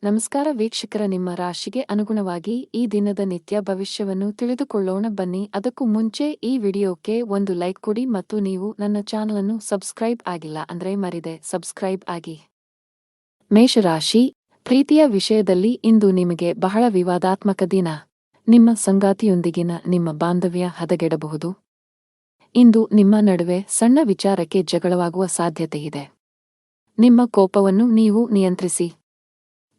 ನಮಸ್ಕಾರ ವೀಕ್ಷಕರ, ನಿಮ್ಮ ರಾಶಿಗೆ ಅನುಗುಣವಾಗಿ ಈ ದಿನದ ನಿತ್ಯ ಭವಿಷ್ಯವನ್ನು ತಿಳಿದುಕೊಳ್ಳೋಣ ಬನ್ನಿ. ಅದಕ್ಕೂ ಮುಂಚೆ ಈ ವಿಡಿಯೋಕ್ಕೆ ಒಂದು ಲೈಕ್ ಕೊಡಿ ಮತ್ತು ನೀವು ನನ್ನ ಚಾನಲನ್ನು ಸಬ್ಸ್ಕ್ರೈಬ್ ಆಗಿಲ್ಲ ಅಂದ್ರೆ ಮರಿದೆ ಸಬ್ಸ್ಕ್ರೈಬ್ ಆಗಿ. ಮೇಷರಾಶಿ, ಪ್ರೀತಿಯ ವಿಷಯದಲ್ಲಿ ಇಂದು ನಿಮಗೆ ಬಹಳ ವಿವಾದಾತ್ಮಕ ದಿನ. ನಿಮ್ಮ ಸಂಗಾತಿಯೊಂದಿಗಿನ ನಿಮ್ಮ ಬಾಂಧವ್ಯ ಹದಗೆಡಬಹುದು. ಇಂದು ನಿಮ್ಮ ನಡುವೆ ಸಣ್ಣ ವಿಚಾರಕ್ಕೆ ಜಗಳವಾಗುವ ಸಾಧ್ಯತೆಯಿದೆ. ನಿಮ್ಮ ಕೋಪವನ್ನು ನೀವು ನಿಯಂತ್ರಿಸಿ.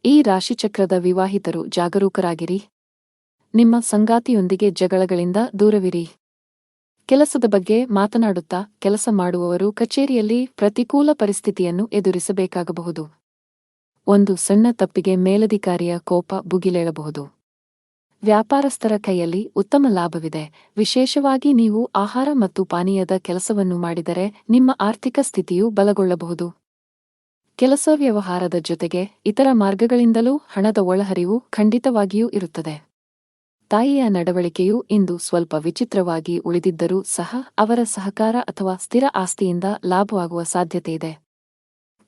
ಈ ರಾಶಿಚಕ್ರದ ವಿವಾಹಿತರು ಜಾಗರೂಕರಾಗಿರಿ. ನಿಮ್ಮ ಸಂಗಾತಿಯೊಂದಿಗೆ ಜಗಳಗಳಿಂದ ದೂರವಿರಿ. ಕೆಲಸದ ಬಗ್ಗೆ ಮಾತನಾಡುತ್ತಾ ಕೆಲಸ ಮಾಡುವವರು ಕಚೇರಿಯಲ್ಲಿ ಪ್ರತಿಕೂಲ ಪರಿಸ್ಥಿತಿಯನ್ನು ಎದುರಿಸಬೇಕಾಗಬಹುದು. ಒಂದು ಸಣ್ಣ ತಪ್ಪಿಗೆ ಮೇಲಧಿಕಾರಿಯ ಕೋಪ ಭುಗಿಲೇಳಬಹುದು. ವ್ಯಾಪಾರಸ್ಥರ ಕೈಯಲ್ಲಿ ಉತ್ತಮ ಲಾಭವಿದೆ. ವಿಶೇಷವಾಗಿ ನೀವು ಆಹಾರ ಮತ್ತು ಪಾನೀಯದ ಕೆಲಸವನ್ನು ಮಾಡಿದರೆ ನಿಮ್ಮ ಆರ್ಥಿಕ ಸ್ಥಿತಿಯು ಬಲಗೊಳ್ಳಬಹುದು. ಕೆಲಸ ವ್ಯವಹಾರದ ಜೊತೆಗೆ ಇತರ ಮಾರ್ಗಗಳಿಂದಲೂ ಹಣದ ಒಳಹರಿವು ಖಂಡಿತವಾಗಿಯೂ ಇರುತ್ತದೆ. ತಾಯಿಯ ನಡವಳಿಕೆಯು ಇಂದು ಸ್ವಲ್ಪ ವಿಚಿತ್ರವಾಗಿ ಉಳಿದಿದ್ದರೂ ಸಹ ಅವರ ಸಹಕಾರ ಅಥವಾ ಸ್ಥಿರ ಆಸ್ತಿಯಿಂದ ಲಾಭವಾಗುವ ಸಾಧ್ಯತೆಯಿದೆ.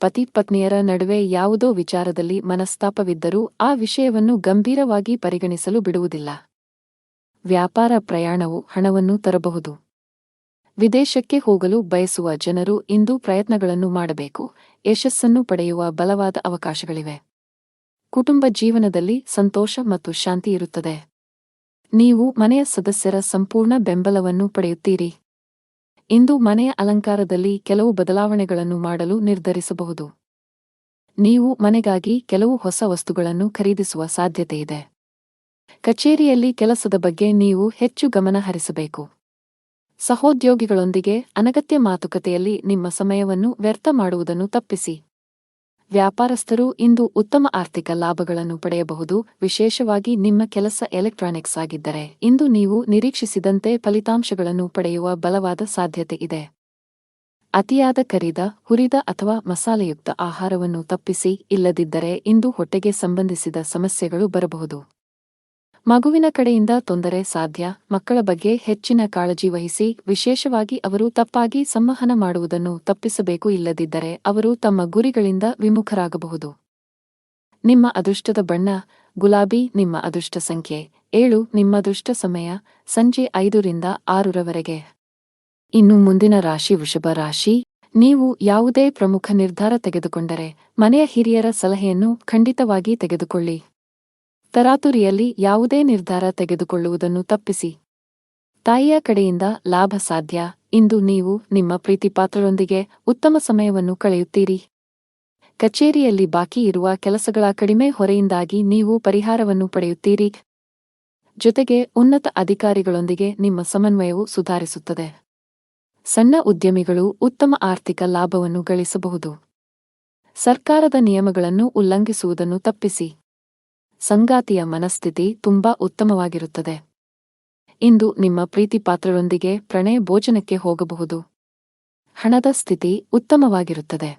ಪತಿ ಪತ್ನಿಯರ ನಡುವೆ ಯಾವುದೋ ವಿಚಾರದಲ್ಲಿ ಮನಸ್ತಾಪವಿದ್ದರೂ ಆ ವಿಷಯವನ್ನು ಗಂಭೀರವಾಗಿ ಪರಿಗಣಿಸಲು ಬಿಡುವುದಿಲ್ಲ. ವ್ಯಾಪಾರ ಪ್ರಯಾಣವು ಹಣವನ್ನು ತರಬಹುದು. ವಿದೇಶಕ್ಕೆ ಹೋಗಲು ಬಯಸುವ ಜನರು ಇಂದು ಪ್ರಯತ್ನಗಳನ್ನು ಮಾಡಬೇಕು. ಯಶಸ್ಸನ್ನು ಪಡೆಯುವ ಬಲವಾದ ಅವಕಾಶಗಳಿವೆ. ಕುಟುಂಬ ಜೀವನದಲ್ಲಿ ಸಂತೋಷ ಮತ್ತು ಶಾಂತಿ ಇರುತ್ತದೆ. ನೀವು ಮನೆಯ ಸದಸ್ಯರ ಸಂಪೂರ್ಣ ಬೆಂಬಲವನ್ನು ಪಡೆಯುತ್ತೀರಿ. ಇಂದು ಮನೆಯ ಅಲಂಕಾರದಲ್ಲಿ ಕೆಲವು ಬದಲಾವಣೆಗಳನ್ನು ಮಾಡಲು ನಿರ್ಧರಿಸಬಹುದು. ನೀವು ಮನೆಗಾಗಿ ಕೆಲವು ಹೊಸ ವಸ್ತುಗಳನ್ನು ಖರೀದಿಸುವ ಸಾಧ್ಯತೆಯಿದೆ. ಕಚೇರಿಯಲ್ಲಿ ಕೆಲಸದ ಬಗ್ಗೆ ನೀವು ಹೆಚ್ಚು ಗಮನ ಹರಿಸಬೇಕು. ಸಹೋದ್ಯೋಗಿಗಳೊಂದಿಗೆ ಅನಗತ್ಯ ಮಾತುಕತೆಯಲ್ಲಿ ನಿಮ್ಮ ಸಮಯವನ್ನು ವ್ಯರ್ಥ ಮಾಡುವುದನ್ನು ತಪ್ಪಿಸಿ. ವ್ಯಾಪಾರಸ್ಥರು ಇಂದು ಉತ್ತಮ ಆರ್ಥಿಕ ಲಾಭಗಳನ್ನು ಪಡೆಯಬಹುದು. ವಿಶೇಷವಾಗಿ ನಿಮ್ಮ ಕೆಲಸ ಎಲೆಕ್ಟ್ರಾನಿಕ್ಸ್ ಆಗಿದ್ದರೆ ಇಂದು ನೀವು ನಿರೀಕ್ಷಿಸಿದಂತೆ ಫಲಿತಾಂಶಗಳನ್ನು ಪಡೆಯುವ ಬಲವಾದ ಸಾಧ್ಯತೆ ಇದೆ. ಅತಿಯಾದ ಕರಿದ, ಹುರಿದ ಅಥವಾ ಮಸಾಲೆಯುಕ್ತ ಆಹಾರವನ್ನು ತಪ್ಪಿಸಿ. ಇಲ್ಲದಿದ್ದರೆ ಇಂದು ಹೊಟ್ಟೆಗೆ ಸಂಬಂಧಿಸಿದ ಸಮಸ್ಯೆಗಳು ಬರಬಹುದು. ಮಗುವಿನ ಕಡೆಯಿಂದ ತೊಂದರೆ ಸಾಧ್ಯ. ಮಕ್ಕಳ ಬಗ್ಗೆ ಹೆಚ್ಚಿನ ಕಾಳಜಿ ವಹಿಸಿ. ವಿಶೇಷವಾಗಿ ಅವರು ತಪ್ಪಾಗಿ ಸಂವಹನ ಮಾಡುವುದನ್ನು ತಪ್ಪಿಸಬೇಕು. ಇಲ್ಲದಿದ್ದರೆ ಅವರು ತಮ್ಮ ಗುರಿಗಳಿಂದ ವಿಮುಖರಾಗಬಹುದು. ನಿಮ್ಮ ಅದೃಷ್ಟದ ಬಣ್ಣ ಗುಲಾಬಿ. ನಿಮ್ಮ ಅದೃಷ್ಟ ಸಂಖ್ಯೆ 7. ನಿಮ್ಮ ಅದೃಷ್ಟ ಸಮಯ ಸಂಜೆ 5 ರಿಂದ 6 ರವರೆಗೆ. ಇನ್ನು ಮುಂದಿನ ರಾಶಿ ವೃಷಭ ರಾಶಿ. ನೀವು ಯಾವುದೇ ಪ್ರಮುಖ ನಿರ್ಧಾರ ತೆಗೆದುಕೊಂಡರೆ ಮನೆಯ ಹಿರಿಯರ ಸಲಹೆಯನ್ನು ಖಂಡಿತವಾಗಿ ತೆಗೆದುಕೊಳ್ಳಿ. ತರಾತುರಿಯಲ್ಲಿ ಯಾವುದೇ ನಿರ್ಧಾರ ತೆಗೆದುಕೊಳ್ಳುವುದನ್ನು ತಪ್ಪಿಸಿ. ತಾಯಿಯ ಕಡೆಯಿಂದ ಲಾಭ ಸಾಧ್ಯ. ಇಂದು ನೀವು ನಿಮ್ಮ ಪ್ರೀತಿಪಾತ್ರರೊಂದಿಗೆ ಉತ್ತಮ ಸಮಯವನ್ನು ಕಳೆಯುತ್ತೀರಿ. ಕಚೇರಿಯಲ್ಲಿ ಬಾಕಿ ಇರುವ ಕೆಲಸಗಳ ಕಡಿಮೆ ಹೊರೆಯಿಂದಾಗಿ ನೀವು ಪರಿಹಾರವನ್ನು ಪಡೆಯುತ್ತೀರಿ. ಜೊತೆಗೆ ಉನ್ನತ ಅಧಿಕಾರಿಗಳೊಂದಿಗೆ ನಿಮ್ಮ ಸಮನ್ವಯವು ಸುಧಾರಿಸುತ್ತದೆ. ಸಣ್ಣ ಉದ್ಯಮಿಗಳು ಉತ್ತಮ ಆರ್ಥಿಕ ಲಾಭವನ್ನು ಗಳಿಸಬಹುದು. ಸರ್ಕಾರದ ನಿಯಮಗಳನ್ನು ಉಲ್ಲಂಘಿಸುವುದನ್ನು ತಪ್ಪಿಸಿ. ಸಂಗಾತಿಯ ಮನಸ್ಥಿತಿ ತುಂಬಾ ಉತ್ತಮವಾಗಿರುತ್ತದೆ. ಇಂದು ನಿಮ್ಮ ಪ್ರೀತಿಪಾತ್ರರೊಂದಿಗೆ ಪ್ರಣಯ ಭೋಜನಕ್ಕೆ ಹೋಗಬಹುದು. ಹಣದ ಸ್ಥಿತಿ ಉತ್ತಮವಾಗಿರುತ್ತದೆ.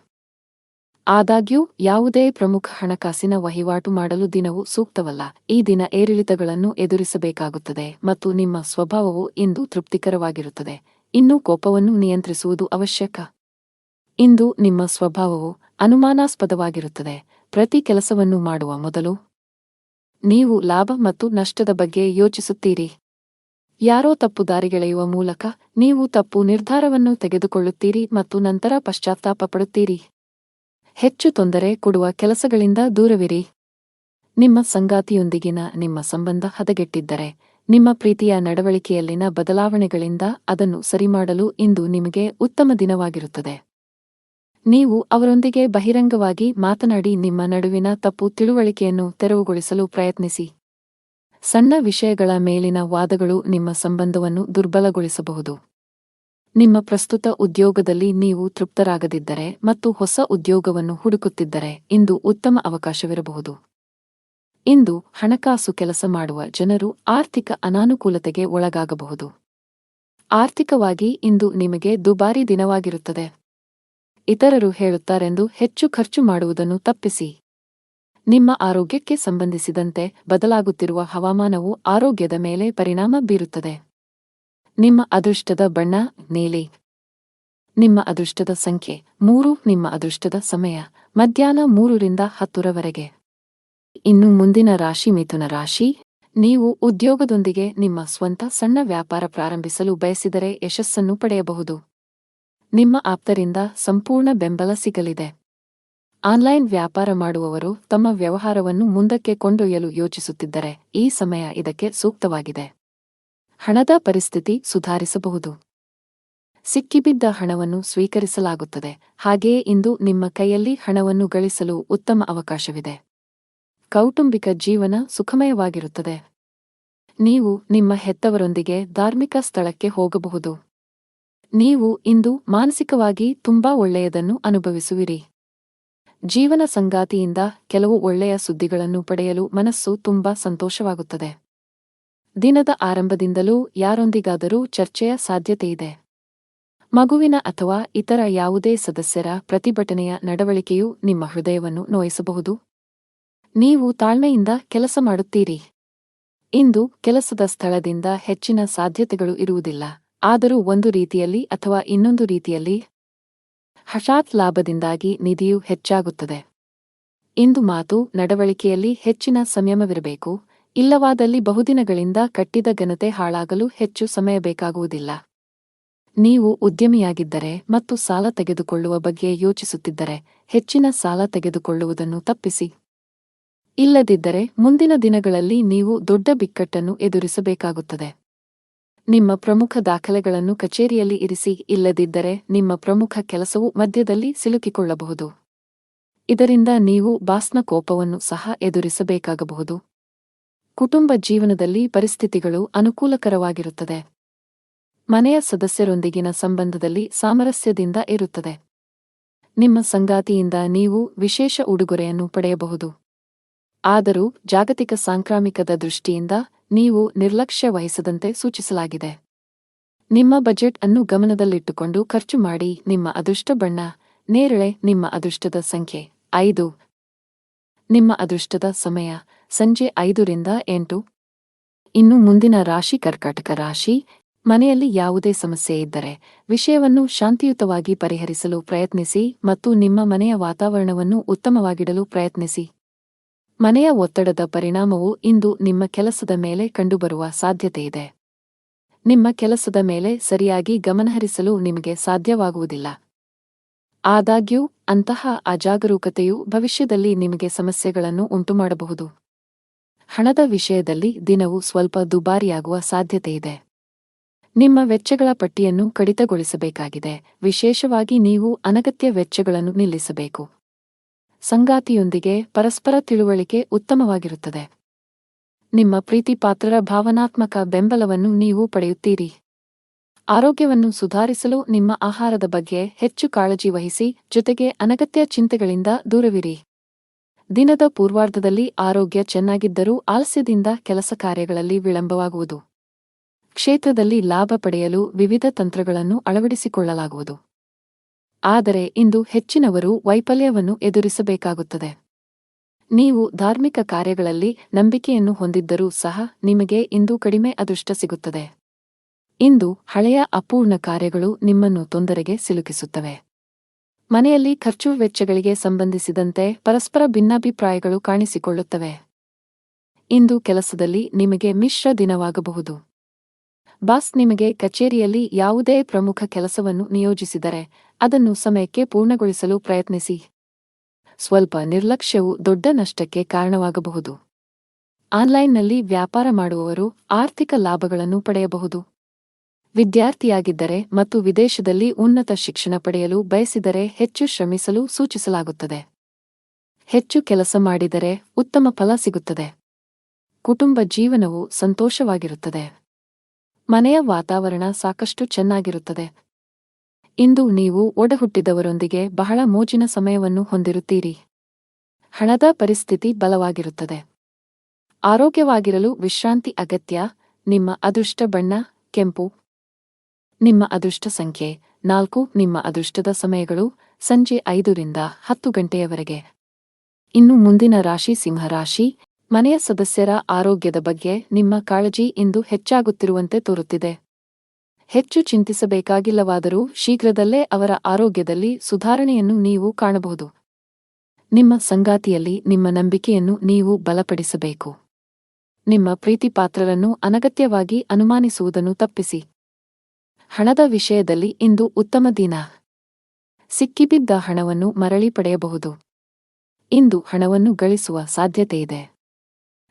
ಆದಾಗ್ಯೂ ಯಾವುದೇ ಪ್ರಮುಖ ಹಣಕಾಸಿನ ವಹಿವಾಟು ಮಾಡಲು ದಿನವು ಸೂಕ್ತವಲ್ಲ. ಈ ದಿನ ಏರಿಳಿತಗಳನ್ನು ಎದುರಿಸಬೇಕಾಗುತ್ತದೆ ಮತ್ತು ನಿಮ್ಮ ಸ್ವಭಾವವು ಇಂದು ತೃಪ್ತಿಕರವಾಗಿರುತ್ತದೆ. ಇನ್ನೂ ಕೋಪವನ್ನು ನಿಯಂತ್ರಿಸುವುದು ಅವಶ್ಯಕ. ಇಂದು ನಿಮ್ಮ ಸ್ವಭಾವವು ಅನುಮಾನಾಸ್ಪದವಾಗಿರುತ್ತದೆ. ಪ್ರತಿ ಕೆಲಸವನ್ನು ಮಾಡುವ ಮೊದಲು ನೀವು ಲಾಭ ಮತ್ತು ನಷ್ಟದ ಬಗ್ಗೆ ಯೋಚಿಸುತ್ತೀರಿ. ಯಾರೋ ತಪ್ಪು ದಾರಿಗೆಳೆಯುವ ಮೂಲಕ ನೀವು ತಪ್ಪು ನಿರ್ಧಾರವನ್ನು ತೆಗೆದುಕೊಳ್ಳುತ್ತೀರಿ ಮತ್ತು ನಂತರ ಪಶ್ಚಾತ್ತಾಪ ಪಡುತ್ತೀರಿ. ಹೆಚ್ಚು ತೊಂದರೆ ಕೊಡುವ ಕೆಲಸಗಳಿಂದ ದೂರವಿರಿ. ನಿಮ್ಮ ಸಂಗಾತಿಯೊಂದಿಗಿನ ನಿಮ್ಮ ಸಂಬಂಧ ಹದಗೆಟ್ಟಿದ್ದರೆ ನಿಮ್ಮ ಪ್ರೀತಿಯ ನಡವಳಿಕೆಯಲ್ಲಿನ ಬದಲಾವಣೆಗಳಿಂದ ಅದನ್ನು ಸರಿಮಾಡಲು ಇಂದು ನಿಮಗೆ ಉತ್ತಮ ದಿನವಾಗಿರುತ್ತದೆ. ನೀವು ಅವರೊಂದಿಗೆ ಬಹಿರಂಗವಾಗಿ ಮಾತನಾಡಿ ನಿಮ್ಮ ನಡುವಿನ ತಪ್ಪು ತಿಳುವಳಿಕೆಯನ್ನು ತೆರವುಗೊಳಿಸಲು ಪ್ರಯತ್ನಿಸಿ. ಸಣ್ಣ ವಿಷಯಗಳ ಮೇಲಿನ ವಾದಗಳು ನಿಮ್ಮ ಸಂಬಂಧವನ್ನು ದುರ್ಬಲಗೊಳಿಸಬಹುದು. ನಿಮ್ಮ ಪ್ರಸ್ತುತ ಉದ್ಯೋಗದಲ್ಲಿ ನೀವು ತೃಪ್ತರಾಗದಿದ್ದರೆ ಮತ್ತು ಹೊಸ ಉದ್ಯೋಗವನ್ನು ಹುಡುಕುತ್ತಿದ್ದರೆ ಇಂದು ಉತ್ತಮ ಅವಕಾಶವಿರಬಹುದು. ಇಂದು ಹಣಕಾಸು ಕೆಲಸ ಮಾಡುವ ಜನರು ಆರ್ಥಿಕ ಅನಾನುಕೂಲತೆಗೆ ಒಳಗಾಗಬಹುದು. ಆರ್ಥಿಕವಾಗಿ ಇಂದು ನಿಮಗೆ ದುಬಾರಿ ದಿನವಾಗಿರುತ್ತದೆ. ಇತರರು ಹೇಳುತ್ತಾರೆಂದು ಹೆಚ್ಚು ಖರ್ಚು ಮಾಡುವುದನ್ನು ತಪ್ಪಿಸಿ. ನಿಮ್ಮ ಆರೋಗ್ಯಕ್ಕೆ ಸಂಬಂಧಿಸಿದಂತೆ ಬದಲಾಗುತ್ತಿರುವ ಹವಾಮಾನವು ಆರೋಗ್ಯದ ಮೇಲೆ ಪರಿಣಾಮ ಬೀರುತ್ತದೆ. ನಿಮ್ಮ ಅದೃಷ್ಟದ ಬಣ್ಣ ನೀಲಿ. ನಿಮ್ಮ ಅದೃಷ್ಟದ ಸಂಖ್ಯೆ 3. ನಿಮ್ಮ ಅದೃಷ್ಟದ ಸಮಯ ಮಧ್ಯಾಹ್ನ 3 ರಿಂದ 10 ರವರೆಗೆ. ಇನ್ನು ಮುಂದಿನ ರಾಶಿ ಮಿಥುನ ರಾಶಿ. ನೀವು ಉದ್ಯೋಗದೊಂದಿಗೆ ನಿಮ್ಮ ಸ್ವಂತ ಸಣ್ಣ ವ್ಯಾಪಾರ ಪ್ರಾರಂಭಿಸಲು ಬಯಸಿದರೆ ಯಶಸ್ಸನ್ನು ಪಡೆಯಬಹುದು. ನಿಮ್ಮ ಆಪ್ತರಿಂದ ಸಂಪೂರ್ಣ ಬೆಂಬಲ ಸಿಗಲಿದೆ. ಆನ್ಲೈನ್ ವ್ಯಾಪಾರ ಮಾಡುವವರು ತಮ್ಮ ವ್ಯವಹಾರವನ್ನು ಮುಂದಕ್ಕೆ ಕೊಂಡೊಯ್ಯಲು ಯೋಚಿಸುತ್ತಿದ್ದರೆ ಈ ಸಮಯ ಇದಕ್ಕೆ ಸೂಕ್ತವಾಗಿದೆ. ಹಣದ ಪರಿಸ್ಥಿತಿ ಸುಧಾರಿಸಬಹುದು. ಸಿಕ್ಕಿಬಿದ್ದ ಹಣವನ್ನು ಸ್ವೀಕರಿಸಲಾಗುತ್ತದೆ. ಹಾಗೆಯೇ ಇಂದು ನಿಮ್ಮ ಕೈಯಲ್ಲಿ ಹಣವನ್ನು ಗಳಿಸಲು ಉತ್ತಮ ಅವಕಾಶವಿದೆ. ಕೌಟುಂಬಿಕ ಜೀವನ ಸುಖಮಯವಾಗಿರುತ್ತದೆ. ನೀವು ನಿಮ್ಮ ಹೆತ್ತವರೊಂದಿಗೆ ಧಾರ್ಮಿಕ ಸ್ಥಳಕ್ಕೆ ಹೋಗಬಹುದು. ನೀವು ಇಂದು ಮಾನಸಿಕವಾಗಿ ತುಂಬಾ ಒಳ್ಳೆಯದನ್ನು ಅನುಭವಿಸುವಿರಿ. ಜೀವನ ಸಂಗಾತಿಯಿಂದ ಕೆಲವು ಒಳ್ಳೆಯ ಸುದ್ದಿಗಳನ್ನು ಪಡೆಯಲು ಮನಸ್ಸು ತುಂಬಾ ಸಂತೋಷವಾಗುತ್ತದೆ. ದಿನದ ಆರಂಭದಿಂದಲೂ ಯಾರೊಂದಿಗಾದರೂ ಚರ್ಚೆಯ ಸಾಧ್ಯತೆಯಿದೆ. ಮಗುವಿನ ಅಥವಾ ಇತರ ಯಾವುದೇ ಸದಸ್ಯರ ಪ್ರತಿಭಟನೆಯ ನಡವಳಿಕೆಯು ನಿಮ್ಮ ಹೃದಯವನ್ನು ನೋಯಿಸಬಹುದು. ನೀವು ತಾಳ್ಮೆಯಿಂದ ಕೆಲಸ ಮಾಡುತ್ತೀರಿ. ಇಂದು ಕೆಲಸದ ಸ್ಥಳದಿಂದ ಹೆಚ್ಚಿನ ಸಾಧ್ಯತೆಗಳು ಇರುವುದಿಲ್ಲ. ಆದರೂ ಒಂದು ರೀತಿಯಲ್ಲಿ ಅಥವಾ ಇನ್ನೊಂದು ರೀತಿಯಲ್ಲಿ ಹಠಾತ್ ಲಾಭದಿಂದಾಗಿ ನಿಧಿಯು ಹೆಚ್ಚಾಗುತ್ತದೆ. ಇಂದು ಮಾತು ನಡವಳಿಕೆಯಲ್ಲಿ ಹೆಚ್ಚಿನ ಸಂಯಮವಿರಬೇಕು. ಇಲ್ಲವಾದಲ್ಲಿ ಬಹುದಿನಗಳಿಂದ ಕಟ್ಟಿದ ಘನತೆ ಹಾಳಾಗಲು ಹೆಚ್ಚು ಸಮಯ ಬೇಕಾಗುವುದಿಲ್ಲ. ನೀವು ಉದ್ಯಮಿಯಾಗಿದ್ದರೆ ಮತ್ತು ಸಾಲ ತೆಗೆದುಕೊಳ್ಳುವ ಬಗ್ಗೆ ಯೋಚಿಸುತ್ತಿದ್ದರೆ ಹೆಚ್ಚಿನ ಸಾಲ ತೆಗೆದುಕೊಳ್ಳುವುದನ್ನು ತಪ್ಪಿಸಿ. ಇಲ್ಲದಿದ್ದರೆ ಮುಂದಿನ ದಿನಗಳಲ್ಲಿ ನೀವು ದೊಡ್ಡ ಬಿಕ್ಕಟ್ಟನ್ನು ಎದುರಿಸಬೇಕಾಗುತ್ತದೆ. ನಿಮ್ಮ ಪ್ರಮುಖ ದಾಖಲೆಗಳನ್ನು ಕಚೇರಿಯಲ್ಲಿ ಇರಿಸಿ. ಇಲ್ಲದಿದ್ದರೆ ನಿಮ್ಮ ಪ್ರಮುಖ ಕೆಲಸವು ಮಧ್ಯದಲ್ಲಿ ಸಿಲುಕಿಕೊಳ್ಳಬಹುದು. ಇದರಿಂದ ನೀವು ಬಾಸ್ನ ಕೋಪವನ್ನು ಸಹ ಎದುರಿಸಬೇಕಾಗಬಹುದು. ಕುಟುಂಬ ಜೀವನದಲ್ಲಿ ಪರಿಸ್ಥಿತಿಗಳು ಅನುಕೂಲಕರವಾಗಿರುತ್ತದೆ. ಮನೆಯ ಸದಸ್ಯರೊಂದಿಗಿನ ಸಂಬಂಧದಲ್ಲಿ ಸಾಮರಸ್ಯದಿಂದ ಇರುತ್ತದೆ. ನಿಮ್ಮ ಸಂಗಾತಿಯಿಂದ ನೀವು ವಿಶೇಷ ಉಡುಗೊರೆಯನ್ನು ಪಡೆಯಬಹುದು. ಆದರೂ ಜಾಗತಿಕ ಸಾಂಕ್ರಾಮಿಕದ ದೃಷ್ಟಿಯಿಂದ ನೀವು ನಿರ್ಲಕ್ಷ್ಯ ವಹಿಸದಂತೆ ಸೂಚಿಸಲಾಗಿದೆ. ನಿಮ್ಮ ಬಜೆಟ್ ಅನ್ನು ಗಮನದಲ್ಲಿಟ್ಟುಕೊಂಡು ಖರ್ಚು ಮಾಡಿ. ನಿಮ್ಮ ಅದೃಷ್ಟ ಬಣ್ಣ ನೇರಳೆ. ನಿಮ್ಮ ಅದೃಷ್ಟದ ಸಂಖ್ಯೆ 5. ನಿಮ್ಮ ಅದೃಷ್ಟದ ಸಮಯ ಸಂಜೆ 5 ರಿಂದ 8. ಇನ್ನು ಮುಂದಿನ ರಾಶಿ ಕರ್ಕಾಟಕ ರಾಶಿ. ಮನೆಯಲ್ಲಿ ಯಾವುದೇ ಸಮಸ್ಯೆ ಇದ್ದರೆ ವಿಷಯವನ್ನು ಶಾಂತಿಯುತವಾಗಿ ಪರಿಹರಿಸಲು ಪ್ರಯತ್ನಿಸಿ ಮತ್ತು ನಿಮ್ಮ ಮನೆಯ ವಾತಾವರಣವನ್ನು ಉತ್ತಮವಾಗಿಡಲು ಪ್ರಯತ್ನಿಸಿ. ಮನೆಯ ಒತ್ತಡದ ಪರಿಣಾಮವು ಇಂದು ನಿಮ್ಮ ಕೆಲಸದ ಮೇಲೆ ಕಂಡುಬರುವ ಸಾಧ್ಯತೆಯಿದೆ. ನಿಮ್ಮ ಕೆಲಸದ ಮೇಲೆ ಸರಿಯಾಗಿ ಗಮನಹರಿಸಲು ನಿಮಗೆ ಸಾಧ್ಯವಾಗುವುದಿಲ್ಲ. ಆದಾಗ್ಯೂ ಅಂತಹ ಅಜಾಗರೂಕತೆಯು ಭವಿಷ್ಯದಲ್ಲಿ ನಿಮಗೆ ಸಮಸ್ಯೆಗಳನ್ನು ಉಂಟುಮಾಡಬಹುದು. ಹಣದ ವಿಷಯದಲ್ಲಿ ದಿನವು ಸ್ವಲ್ಪ ದುಬಾರಿಯಾಗುವ ಸಾಧ್ಯತೆಯಿದೆ. ನಿಮ್ಮ ವೆಚ್ಚಗಳ ಪಟ್ಟಿಯನ್ನು ಕಡಿತಗೊಳಿಸಬೇಕಾಗಿದೆ. ವಿಶೇಷವಾಗಿ ನೀವು ಅನಗತ್ಯ ವೆಚ್ಚಗಳನ್ನು ನಿಲ್ಲಿಸಬೇಕು. ಸಂಗಾತಿಯೊಂದಿಗೆ ಪರಸ್ಪರ ತಿಳುವಳಿಕೆ ಉತ್ತಮವಾಗಿರುತ್ತದೆ. ನಿಮ್ಮ ಪ್ರೀತಿಪಾತ್ರರ ಭಾವನಾತ್ಮಕ ಬೆಂಬಲವನ್ನು ನೀವು ಪಡೆಯುತ್ತೀರಿ. ಆರೋಗ್ಯವನ್ನು ಸುಧಾರಿಸಲು ನಿಮ್ಮ ಆಹಾರದ ಬಗ್ಗೆ ಹೆಚ್ಚು ಕಾಳಜಿ ವಹಿಸಿ. ಜೊತೆಗೆ ಅನಗತ್ಯ ಚಿಂತೆಗಳಿಂದ ದೂರವಿರಿ. ದಿನದ ಪೂರ್ವಾರ್ಧದಲ್ಲಿ ಆರೋಗ್ಯ ಚೆನ್ನಾಗಿದ್ದರೂ ಆಲಸ್ಯದಿಂದ ಕೆಲಸ ಕಾರ್ಯಗಳಲ್ಲಿ ವಿಳಂಬವಾಗುವುದು. ಕ್ಷೇತ್ರದಲ್ಲಿ ಲಾಭ ಪಡೆಯಲು ವಿವಿಧ ತಂತ್ರಗಳನ್ನು ಅಳವಡಿಸಿಕೊಳ್ಳಲಾಗುವುದು. ಆದರೆ ಇಂದು ಹೆಚ್ಚಿನವರು ವೈಫಲ್ಯವನ್ನು ಎದುರಿಸಬೇಕಾಗುತ್ತದೆ. ನೀವು ಧಾರ್ಮಿಕ ಕಾರ್ಯಗಳಲ್ಲಿ ನಂಬಿಕೆಯನ್ನು ಹೊಂದಿದ್ದರೂ ಸಹ ನಿಮಗೆ ಇಂದು ಕಡಿಮೆ ಅದೃಷ್ಟ ಸಿಗುತ್ತದೆ. ಇಂದು ಹಳೆಯ ಅಪೂರ್ಣ ಕಾರ್ಯಗಳು ನಿಮ್ಮನ್ನು ತೊಂದರೆಗೆ ಸಿಲುಕಿಸುತ್ತವೆ. ಮನೆಯಲ್ಲಿ ಖರ್ಚು ವೆಚ್ಚಗಳಿಗೆ ಸಂಬಂಧಿಸಿದಂತೆ ಪರಸ್ಪರ ಭಿನ್ನಾಭಿಪ್ರಾಯಗಳು ಕಾಣಿಸಿಕೊಳ್ಳುತ್ತವೆ. ಇಂದು ಕೆಲಸದಲ್ಲಿ ನಿಮಗೆ ಮಿಶ್ರ ದಿನವಾಗಬಹುದು. ಬಾಸ್ ನಿಮಗೆ ಕಚೇರಿಯಲ್ಲಿ ಯಾವುದೇ ಪ್ರಮುಖ ಕೆಲಸವನ್ನು ನಿಯೋಜಿಸಿದರೆ ಅದನ್ನು ಸಮಯಕ್ಕೆ ಪೂರ್ಣಗೊಳಿಸಲು ಪ್ರಯತ್ನಿಸಿ. ಸ್ವಲ್ಪ ನಿರ್ಲಕ್ಷ್ಯವು ದೊಡ್ಡ ನಷ್ಟಕ್ಕೆ ಕಾರಣವಾಗಬಹುದು. ಆನ್ಲೈನ್ನಲ್ಲಿ ವ್ಯಾಪಾರ ಮಾಡುವವರು ಆರ್ಥಿಕ ಲಾಭಗಳನ್ನು ಪಡೆಯಬಹುದು. ವಿದ್ಯಾರ್ಥಿಯಾಗಿದ್ದರೆ ಮತ್ತು ವಿದೇಶದಲ್ಲಿ ಉನ್ನತ ಶಿಕ್ಷಣ ಪಡೆಯಲು ಬಯಸಿದರೆ ಹೆಚ್ಚು ಶ್ರಮಿಸಲು ಸೂಚಿಸಲಾಗುತ್ತದೆ. ಹೆಚ್ಚು ಕೆಲಸ ಮಾಡಿದರೆ ಉತ್ತಮ ಫಲ ಸಿಗುತ್ತದೆ. ಕುಟುಂಬ ಜೀವನವು ಸಂತೋಷವಾಗಿರುತ್ತದೆ. ಮನೆಯ ವಾತಾವರಣ ಸಾಕಷ್ಟು ಚೆನ್ನಾಗಿರುತ್ತದೆ. ಇಂದು ನೀವು ಒಡಹುಟ್ಟಿದವರೊಂದಿಗೆ ಬಹಳ ಮೋಜಿನ ಸಮಯವನ್ನು ಹೊಂದಿರುತ್ತೀರಿ. ಹಣದ ಪರಿಸ್ಥಿತಿ ಬಲವಾಗಿರುತ್ತದೆ. ಆರೋಗ್ಯವಾಗಿರಲು ವಿಶ್ರಾಂತಿ ಅಗತ್ಯ. ನಿಮ್ಮ ಅದೃಷ್ಟ ಬಣ್ಣ ಕೆಂಪು. ನಿಮ್ಮ ಅದೃಷ್ಟ ಸಂಖ್ಯೆ 4. ನಿಮ್ಮ ಅದೃಷ್ಟದ ಸಮಯಗಳು ಸಂಜೆ 5 ರಿಂದ 10 ಗಂಟೆಯವರೆಗೆ. ಇನ್ನು ಮುಂದಿನ ರಾಶಿ ಸಿಂಹರಾಶಿ. ಮನೆಯ ಸದಸ್ಯರ ಆರೋಗ್ಯದ ಬಗ್ಗೆ ನಿಮ್ಮ ಕಾಳಜಿ ಇಂದು ಹೆಚ್ಚಾಗುತ್ತಿರುವಂತೆ ತೋರುತ್ತಿದೆ. ಹೆಚ್ಚು ಚಿಂತಿಸಬೇಕಾಗಿಲ್ಲವಾದರೂ ಶೀಘ್ರದಲ್ಲೇ ಅವರ ಆರೋಗ್ಯದಲ್ಲಿ ಸುಧಾರಣೆಯನ್ನು ನೀವು ಕಾಣಬಹುದು. ನಿಮ್ಮ ಸಂಗಾತಿಯಲ್ಲಿ ನಿಮ್ಮ ನಂಬಿಕೆಯನ್ನು ನೀವು ಬಲಪಡಿಸಬೇಕು. ನಿಮ್ಮ ಪ್ರೀತಿಪಾತ್ರರನ್ನು ಅನಗತ್ಯವಾಗಿ ಅನುಮಾನಿಸುವುದನ್ನು ತಪ್ಪಿಸಿ. ಹಣದ ವಿಷಯದಲ್ಲಿ ಇಂದು ಉತ್ತಮ ದಿನ. ಸಿಕ್ಕಿಬಿದ್ದ ಹಣವನ್ನು ಮರಳಿ ಪಡೆಯಬಹುದು. ಇಂದು ಹಣವನ್ನು ಗಳಿಸುವ ಸಾಧ್ಯತೆಯಿದೆ.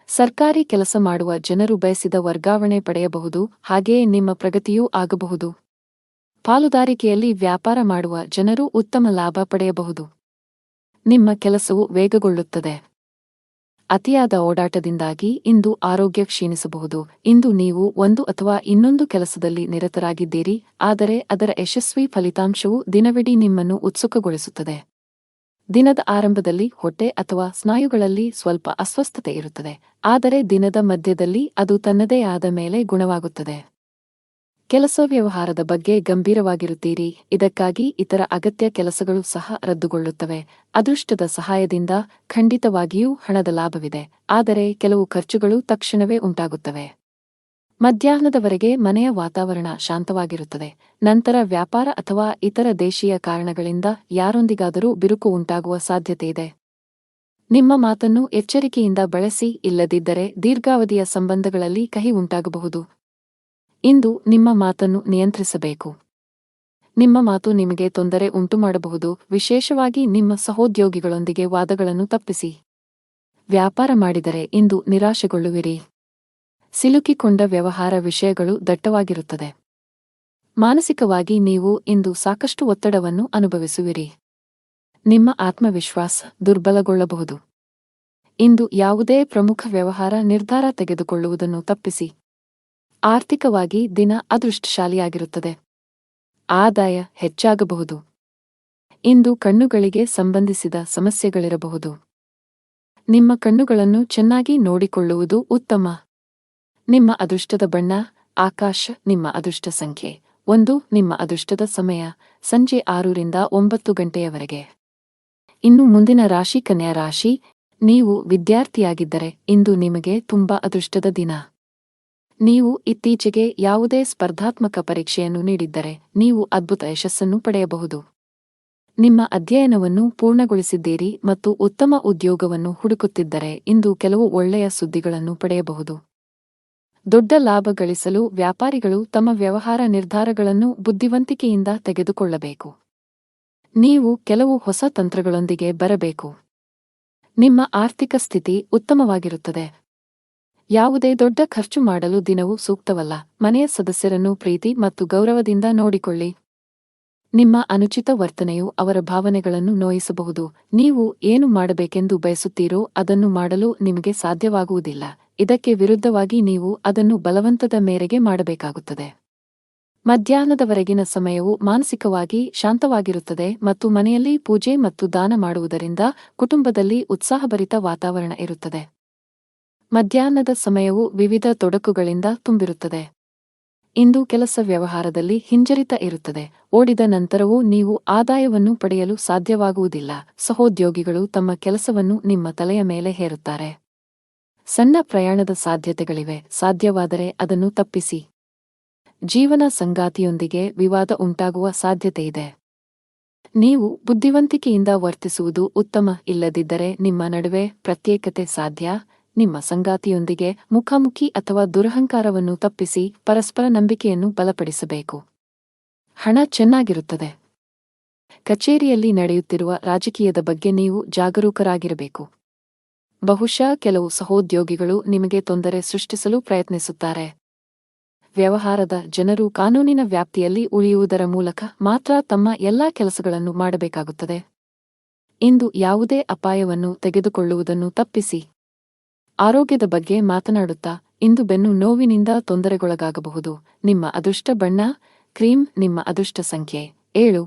ಸರ್ಕಾರಿ ಕೆಲಸ ಮಾಡುವ ಜನರು ಬಯಸಿದ ವರ್ಗಾವಣೆ ಪಡೆಯಬಹುದು, ಹಾಗೆಯೇ ನಿಮ್ಮ ಪ್ರಗತಿಯೂ ಆಗಬಹುದು. ಪಾಲುದಾರಿಕೆಯಲ್ಲಿ ವ್ಯಾಪಾರ ಮಾಡುವ ಜನರು ಉತ್ತಮ ಲಾಭ ಪಡೆಯಬಹುದು. ನಿಮ್ಮ ಕೆಲಸವು ವೇಗಗೊಳ್ಳುತ್ತದೆ. ಅತಿಯಾದ ಓಡಾಟದಿಂದಾಗಿ ಇಂದು ಆರೋಗ್ಯ ಕ್ಷೀಣಿಸಬಹುದು. ಇಂದು ನೀವು ಒಂದು ಅಥವಾ ಇನ್ನೊಂದು ಕೆಲಸದಲ್ಲಿ ನಿರತರಾಗಿದ್ದೀರಿ, ಆದರೆ ಅದರ ಯಶಸ್ವಿ ಫಲಿತಾಂಶವು ದಿನವಿಡೀ ನಿಮ್ಮನ್ನು ಉತ್ಸುಕಗೊಳಿಸುತ್ತದೆ. ದಿನದ ಆರಂಭದಲ್ಲಿ ಹೊಟ್ಟೆ ಅಥವಾ ಸ್ನಾಯುಗಳಲ್ಲಿ ಸ್ವಲ್ಪ ಅಸ್ವಸ್ಥತೆ ಇರುತ್ತದೆ, ಆದರೆ ದಿನದ ಮಧ್ಯದಲ್ಲಿ ಅದು ತನ್ನದೇ ಆದ ಮೇಲೆ ಗುಣವಾಗುತ್ತದೆ. ಕೆಲಸ ವ್ಯವಹಾರದ ಬಗ್ಗೆ ಗಂಭೀರವಾಗಿರುತ್ತೀರಿ, ಇದಕ್ಕಾಗಿ ಇತರ ಅಗತ್ಯ ಕೆಲಸಗಳು ಸಹ ರದ್ದುಗೊಳ್ಳುತ್ತವೆ. ಅದೃಷ್ಟದ ಸಹಾಯದಿಂದ ಖಂಡಿತವಾಗಿಯೂ ಹಣದ ಲಾಭವಿದೆ, ಆದರೆ ಕೆಲವು ಖರ್ಚುಗಳು ತಕ್ಷಣವೇ ಉಂಟಾಗುತ್ತವೆ. ಮಧ್ಯಾಹ್ನದವರೆಗೆ ಮನೆಯ ವಾತಾವರಣ ಶಾಂತವಾಗಿರುತ್ತದೆ. ನಂತರ ವ್ಯಾಪಾರ ಅಥವಾ ಇತರ ದೇಶೀಯ ಕಾರಣಗಳಿಂದ ಯಾರೊಂದಿಗಾದರೂ ಬಿರುಕು ಉಂಟಾಗುವ ಸಾಧ್ಯತೆಯಿದೆ. ನಿಮ್ಮ ಮಾತನ್ನು ಎಚ್ಚರಿಕೆಯಿಂದ ಬಳಸಿ, ಇಲ್ಲದಿದ್ದರೆ ದೀರ್ಘಾವಧಿಯ ಸಂಬಂಧಗಳಲ್ಲಿ ಕಹಿ ಉಂಟಾಗಬಹುದು. ಇಂದು ನಿಮ್ಮ ಮಾತನ್ನು ನಿಯಂತ್ರಿಸಬೇಕು. ನಿಮ್ಮ ಮಾತು ನಿಮಗೆ ತೊಂದರೆ ಉಂಟುಮಾಡಬಹುದು, ವಿಶೇಷವಾಗಿ ನಿಮ್ಮ ಸಹೋದ್ಯೋಗಿಗಳೊಂದಿಗೆ ವಾದಗಳನ್ನು ತಪ್ಪಿಸಿ. ವ್ಯಾಪಾರ ಮಾಡಿದರೆ ಇಂದು ನಿರಾಶೆಗೊಳ್ಳುವಿರಿ. ಸಿಲುಕಿಕೊಂಡ ವ್ಯವಹಾರ ವಿಷಯಗಳು ದಟ್ಟವಾಗಿರುತ್ತದೆ. ಮಾನಸಿಕವಾಗಿ ನೀವು ಇಂದು ಸಾಕಷ್ಟು ಒತ್ತಡವನ್ನು ಅನುಭವಿಸುವಿರಿ. ನಿಮ್ಮ ಆತ್ಮವಿಶ್ವಾಸ ದುರ್ಬಲಗೊಳ್ಳಬಹುದು. ಇಂದು ಯಾವುದೇ ಪ್ರಮುಖ ವ್ಯವಹಾರ ನಿರ್ಧಾರ ತೆಗೆದುಕೊಳ್ಳುವುದನ್ನು ತಪ್ಪಿಸಿ. ಆರ್ಥಿಕವಾಗಿ ದಿನ ಅದೃಷ್ಟಶಾಲಿಯಾಗಿರುತ್ತದೆ. ಆದಾಯ ಹೆಚ್ಚಾಗಬಹುದು. ಇಂದು ಕಣ್ಣುಗಳಿಗೆ ಸಂಬಂಧಿಸಿದ ಸಮಸ್ಯೆಗಳಿರಬಹುದು. ನಿಮ್ಮ ಕಣ್ಣುಗಳನ್ನು ಚೆನ್ನಾಗಿ ನೋಡಿಕೊಳ್ಳುವುದು ಉತ್ತಮ. ನಿಮ್ಮ ಅದೃಷ್ಟದ ಬಣ್ಣ ಆಕಾಶ. ನಿಮ್ಮ ಅದೃಷ್ಟ ಸಂಖ್ಯೆ 1. ನಿಮ್ಮ ಅದೃಷ್ಟದ ಸಮಯ ಸಂಜೆ 6 ರಿಂದ 9 ಗಂಟೆಯವರೆಗೆ. ಇನ್ನು ಮುಂದಿನ ರಾಶಿ ಕನ್ಯಾ ರಾಶಿ. ನೀವು ವಿದ್ಯಾರ್ಥಿಯಾಗಿದ್ದರೆ ಇಂದು ನಿಮಗೆ ತುಂಬಾ ಅದೃಷ್ಟದ ದಿನ. ನೀವು ಇತ್ತೀಚೆಗೆ ಯಾವುದೇ ಸ್ಪರ್ಧಾತ್ಮಕ ಪರೀಕ್ಷೆಯನ್ನು ನೀಡಿದ್ದರೆ ನೀವು ಅದ್ಭುತ ಯಶಸ್ಸನ್ನು ಪಡೆಯಬಹುದು. ನಿಮ್ಮ ಅಧ್ಯಯನವನ್ನು ಪೂರ್ಣಗೊಳಿಸಿದ್ದೀರಿ ಮತ್ತು ಉತ್ತಮ ಉದ್ಯೋಗವನ್ನು ಹುಡುಕುತ್ತಿದ್ದರೆ ಇಂದು ಕೆಲವು ಒಳ್ಳೆಯ ಸುದ್ದಿಗಳನ್ನು ಪಡೆಯಬಹುದು. ದೊಡ್ಡ ಲಾಭ ಗಳಿಸಲು ವ್ಯಾಪಾರಿಗಳು ತಮ್ಮ ವ್ಯವಹಾರ ನಿರ್ಧಾರಗಳನ್ನು ಬುದ್ಧಿವಂತಿಕೆಯಿಂದ ತೆಗೆದುಕೊಳ್ಳಬೇಕು. ನೀವು ಕೆಲವು ಹೊಸ ತಂತ್ರಗಳೊಂದಿಗೆ ಬರಬೇಕು. ನಿಮ್ಮ ಆರ್ಥಿಕ ಸ್ಥಿತಿ ಉತ್ತಮವಾಗಿರುತ್ತದೆ. ಯಾವುದೇ ದೊಡ್ಡ ಖರ್ಚು ಮಾಡಲು ದಿನವೂ ಸೂಕ್ತವಲ್ಲ. ಮನೆಯ ಸದಸ್ಯರನ್ನು ಪ್ರೀತಿ ಮತ್ತು ಗೌರವದಿಂದ ನೋಡಿಕೊಳ್ಳಿ. ನಿಮ್ಮ ಅನುಚಿತ ವರ್ತನೆಯು ಅವರ ಭಾವನೆಗಳನ್ನು ನೋಯಿಸಬಹುದು. ನೀವು ಏನು ಮಾಡಬೇಕೆಂದು ಬಯಸುತ್ತೀರೋ ಅದನ್ನು ಮಾಡಲು ನಿಮಗೆ ಸಾಧ್ಯವಾಗುವುದಿಲ್ಲ. ಇದಕ್ಕೆ ವಿರುದ್ಧವಾಗಿ ನೀವು ಅದನ್ನು ಬಲವಂತದ ಮೇರೆಗೆ ಮಾಡಬೇಕಾಗುತ್ತದೆ. ಮಧ್ಯಾಹ್ನದವರೆಗಿನ ಸಮಯವು ಮಾನಸಿಕವಾಗಿ ಶಾಂತವಾಗಿರುತ್ತದೆ ಮತ್ತು ಮನೆಯಲ್ಲಿ ಪೂಜೆ ಮತ್ತು ದಾನ ಮಾಡುವುದರಿಂದ ಕುಟುಂಬದಲ್ಲಿ ಉತ್ಸಾಹಭರಿತ ವಾತಾವರಣ ಇರುತ್ತದೆ. ಮಧ್ಯಾಹ್ನದ ಸಮಯವು ವಿವಿಧ ತೊಡಕುಗಳಿಂದ ತುಂಬಿರುತ್ತದೆ. ಇಂದು ಕೆಲಸ ವ್ಯವಹಾರದಲ್ಲಿ ಹಿಂಜರಿತ ಇರುತ್ತದೆ. ಓಡಿದ ನಂತರವೂ ನೀವು ಆದಾಯವನ್ನು ಪಡೆಯಲು ಸಾಧ್ಯವಾಗುವುದಿಲ್ಲ. ಸಹೋದ್ಯೋಗಿಗಳು ತಮ್ಮ ಕೆಲಸವನ್ನು ನಿಮ್ಮ ತಲೆಯ ಮೇಲೆ ಹೇರುತ್ತಾರೆ. ಸಣ್ಣ ಪ್ರಯಾಣದ ಸಾಧ್ಯತೆಗಳಿವೆ, ಸಾಧ್ಯವಾದರೆ ಅದನ್ನು ತಪ್ಪಿಸಿ. ಜೀವನ ಸಂಗಾತಿಯೊಂದಿಗೆ ವಿವಾದ ಉಂಟಾಗುವ ಸಾಧ್ಯತೆಯಿದೆ. ನೀವು ಬುದ್ಧಿವಂತಿಕೆಯಿಂದ ವರ್ತಿಸುವುದು ಉತ್ತಮ, ಇಲ್ಲದಿದ್ದರೆ ನಿಮ್ಮ ನಡುವೆ ಪ್ರತ್ಯೇಕತೆ ಸಾಧ್ಯ. ನಿಮ್ಮ ಸಂಗಾತಿಯೊಂದಿಗೆ ಮುಖಾಮುಖಿ ಅಥವಾ ದುರಹಂಕಾರವನ್ನು ತಪ್ಪಿಸಿ ಪರಸ್ಪರ ನಂಬಿಕೆಯನ್ನು ಬಲಪಡಿಸಬೇಕು. ಹಣ ಚೆನ್ನಾಗಿರುತ್ತದೆ. ಕಚೇರಿಯಲ್ಲಿ ನಡೆಯುತ್ತಿರುವ ರಾಜಕೀಯದ ಬಗ್ಗೆ ನೀವು ಜಾಗರೂಕರಾಗಿರಬೇಕು. ಬಹುಶಃ ಕೆಲವು ಸಹೋದ್ಯೋಗಿಗಳು ನಿಮಗೆ ತೊಂದರೆ ಸೃಷ್ಟಿಸಲು ಪ್ರಯತ್ನಿಸುತ್ತಾರೆ. ವ್ಯವಹಾರದ ಜನರು ಕಾನೂನಿನ ವ್ಯಾಪ್ತಿಯಲ್ಲಿ ಉಳಿಯುವುದರ ಮೂಲಕ ಮಾತ್ರ ತಮ್ಮ ಎಲ್ಲಾ ಕೆಲಸಗಳನ್ನು ಮಾಡಬೇಕಾಗುತ್ತದೆ. ಇಂದು ಯಾವುದೇ ಅಪಾಯವನ್ನು ತೆಗೆದುಕೊಳ್ಳುವುದನ್ನು ತಪ್ಪಿಸಿ. ಆರೋಗ್ಯದ ಬಗ್ಗೆ ಮಾತನಾಡುತ್ತಾ ಇಂದು ಬೆನ್ನು ನೋವಿನಿಂದ ತೊಂದರೆಗೊಳಗಾಗಬಹುದು. ನಿಮ್ಮ ಅದೃಷ್ಟ ಬಣ್ಣ ಕ್ರೀಮ್. ನಿಮ್ಮ ಅದೃಷ್ಟ ಸಂಖ್ಯೆ 7.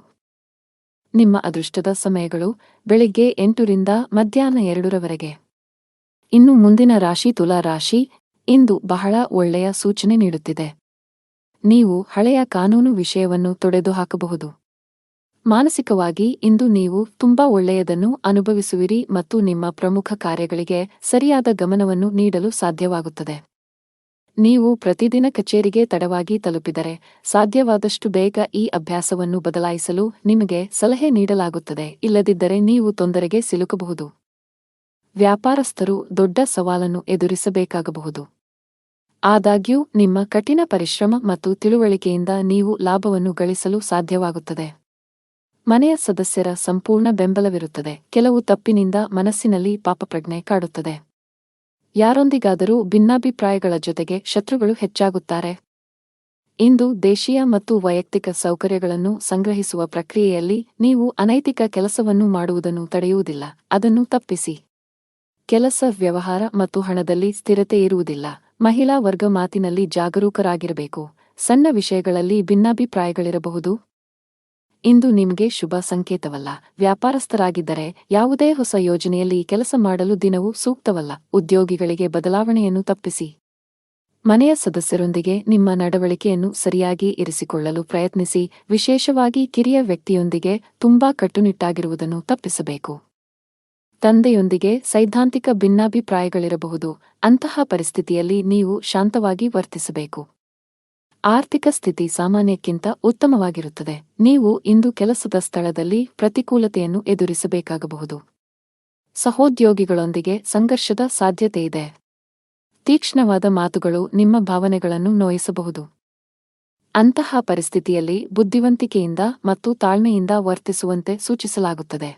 ನಿಮ್ಮ ಅದೃಷ್ಟದ ಸಮಯಗಳು ಬೆಳಿಗ್ಗೆ 8 ರಿಂದ ಮಧ್ಯಾಹ್ನ 2 ರವರೆಗೆ. ಇನ್ನು ಮುಂದಿನ ರಾಶಿ ತುಲಾ ರಾಶಿ. ಇಂದು ಬಹಳ ಒಳ್ಳೆಯ ಸೂಚನೆ ನೀಡುತ್ತಿದೆ. ನೀವು ಹಳೆಯ ಕಾನೂನು ವಿಷಯವನ್ನು ತೊಡೆದುಹಾಕಬಹುದು. ಮಾನಸಿಕವಾಗಿ ಇಂದು ನೀವು ತುಂಬಾ ಒಳ್ಳೆಯದನ್ನು ಅನುಭವಿಸುವಿರಿ ಮತ್ತು ನಿಮ್ಮ ಪ್ರಮುಖ ಕಾರ್ಯಗಳಿಗೆ ಸರಿಯಾದ ಗಮನವನ್ನು ನೀಡಲು ಸಾಧ್ಯವಾಗುತ್ತದೆ. ನೀವು ಪ್ರತಿದಿನ ಕಚೇರಿಗೆ ತಡವಾಗಿ ತಲುಪಿದರೆ ಸಾಧ್ಯವಾದಷ್ಟು ಬೇಗ ಈ ಅಭ್ಯಾಸವನ್ನು ಬದಲಾಯಿಸಲು ನಿಮಗೆ ಸಲಹೆ ನೀಡಲಾಗುತ್ತದೆ, ಇಲ್ಲದಿದ್ದರೆ ನೀವು ತೊಂದರೆಗೆ ಸಿಲುಕಬಹುದು. ವ್ಯಾಪಾರಸ್ಥರು ದೊಡ್ಡ ಸವಾಲನ್ನು ಎದುರಿಸಬೇಕಾಗಬಹುದು. ಆದಾಗ್ಯೂ ನಿಮ್ಮ ಕಠಿಣ ಪರಿಶ್ರಮ ಮತ್ತು ತಿಳುವಳಿಕೆಯಿಂದ ನೀವು ಲಾಭವನ್ನು ಗಳಿಸಲು ಸಾಧ್ಯವಾಗುತ್ತದೆ. ಮನೆಯ ಸದಸ್ಯರ ಸಂಪೂರ್ಣ ಬೆಂಬಲವಿರುತ್ತದೆ. ಕೆಲವು ತಪ್ಪಿನಿಂದ ಮನಸ್ಸಿನಲ್ಲಿ ಪಾಪಪ್ರಜ್ಞೆ ಕಾಡುತ್ತದೆ. ಯಾರೊಂದಿಗಾದರೂ ಭಿನ್ನಾಭಿಪ್ರಾಯಗಳ ಜೊತೆಗೆ ಶತ್ರುಗಳು ಹೆಚ್ಚಾಗುತ್ತಾರೆ. ಇಂದು ದೇಶೀಯ ಮತ್ತು ವೈಯಕ್ತಿಕ ಸೌಕರ್ಯಗಳನ್ನು ಸಂಗ್ರಹಿಸುವ ಪ್ರಕ್ರಿಯೆಯಲ್ಲಿ ನೀವು ಅನೈತಿಕ ಕೆಲಸವನ್ನು ಮಾಡುವುದನ್ನು ತಡೆಯುವುದಿಲ್ಲ, ಅದನ್ನು ತಪ್ಪಿಸಿ. ಕೆಲಸ, ವ್ಯವಹಾರ ಮತ್ತು ಹಣದಲ್ಲಿ ಸ್ಥಿರತೆ ಇರುವುದಿಲ್ಲ. ಮಹಿಳಾ ವರ್ಗ ಮಾತಿನಲ್ಲಿ ಜಾಗರೂಕರಾಗಿರಬೇಕು. ಸಣ್ಣ ವಿಷಯಗಳಲ್ಲಿ ಭಿನ್ನಾಭಿಪ್ರಾಯಗಳಿರಬಹುದು. ಇಂದು ನಿಮಗೆ ಶುಭ ಸಂಕೇತವಲ್ಲ. ವ್ಯಾಪಾರಸ್ಥರಾಗಿದ್ದರೆ ಯಾವುದೇ ಹೊಸ ಯೋಜನೆಯಲ್ಲಿ ಕೆಲಸ ಮಾಡಲು ದಿನವೂ ಸೂಕ್ತವಲ್ಲ. ಉದ್ಯೋಗಿಗಳಿಗೆ ಬದಲಾವಣೆಯನ್ನು ತಪ್ಪಿಸಿ. ಮನೆಯ ಸದಸ್ಯರೊಂದಿಗೆ ನಿಮ್ಮ ನಡವಳಿಕೆಯನ್ನು ಸರಿಯಾಗಿ ಇರಿಸಿಕೊಳ್ಳಲು ಪ್ರಯತ್ನಿಸಿ, ವಿಶೇಷವಾಗಿ ಕಿರಿಯ ವ್ಯಕ್ತಿಯೊಂದಿಗೆ ತುಂಬಾ ಕಟ್ಟುನಿಟ್ಟಾಗಿರುವುದನ್ನು ತಪ್ಪಿಸಬೇಕು. ತಂದೆಯೊಂದಿಗೆ ಸೈದ್ಧಾಂತಿಕ ಭಿನ್ನಾಭಿಪ್ರಾಯಗಳಿರಬಹುದು. ಅಂತಹ ಪರಿಸ್ಥಿತಿಯಲ್ಲಿ ನೀವು ಶಾಂತವಾಗಿ ವರ್ತಿಸಬೇಕು. ಆರ್ಥಿಕ ಸ್ಥಿತಿ ಸಾಮಾನ್ಯಕ್ಕಿಂತ ಉತ್ತಮವಾಗಿರುತ್ತದೆ. ನೀವು ಇಂದು ಕೆಲಸದ ಸ್ಥಳದಲ್ಲಿ ಪ್ರತಿಕೂಲತೆಯನ್ನು ಎದುರಿಸಬೇಕಾಗಬಹುದು. ಸಹೋದ್ಯೋಗಿಗಳೊಂದಿಗೆ ಸಂಘರ್ಷದ ಸಾಧ್ಯತೆಯಿದೆ. ತೀಕ್ಷ್ಣವಾದ ಮಾತುಗಳು ನಿಮ್ಮ ಭಾವನೆಗಳನ್ನು ನೋಯಿಸಬಹುದು. ಅಂತಹ ಪರಿಸ್ಥಿತಿಯಲ್ಲಿ ಬುದ್ಧಿವಂತಿಕೆಯಿಂದ ಮತ್ತು ತಾಳ್ಮೆಯಿಂದ ವರ್ತಿಸುವಂತೆ ಸೂಚಿಸಲಾಗುತ್ತದೆ.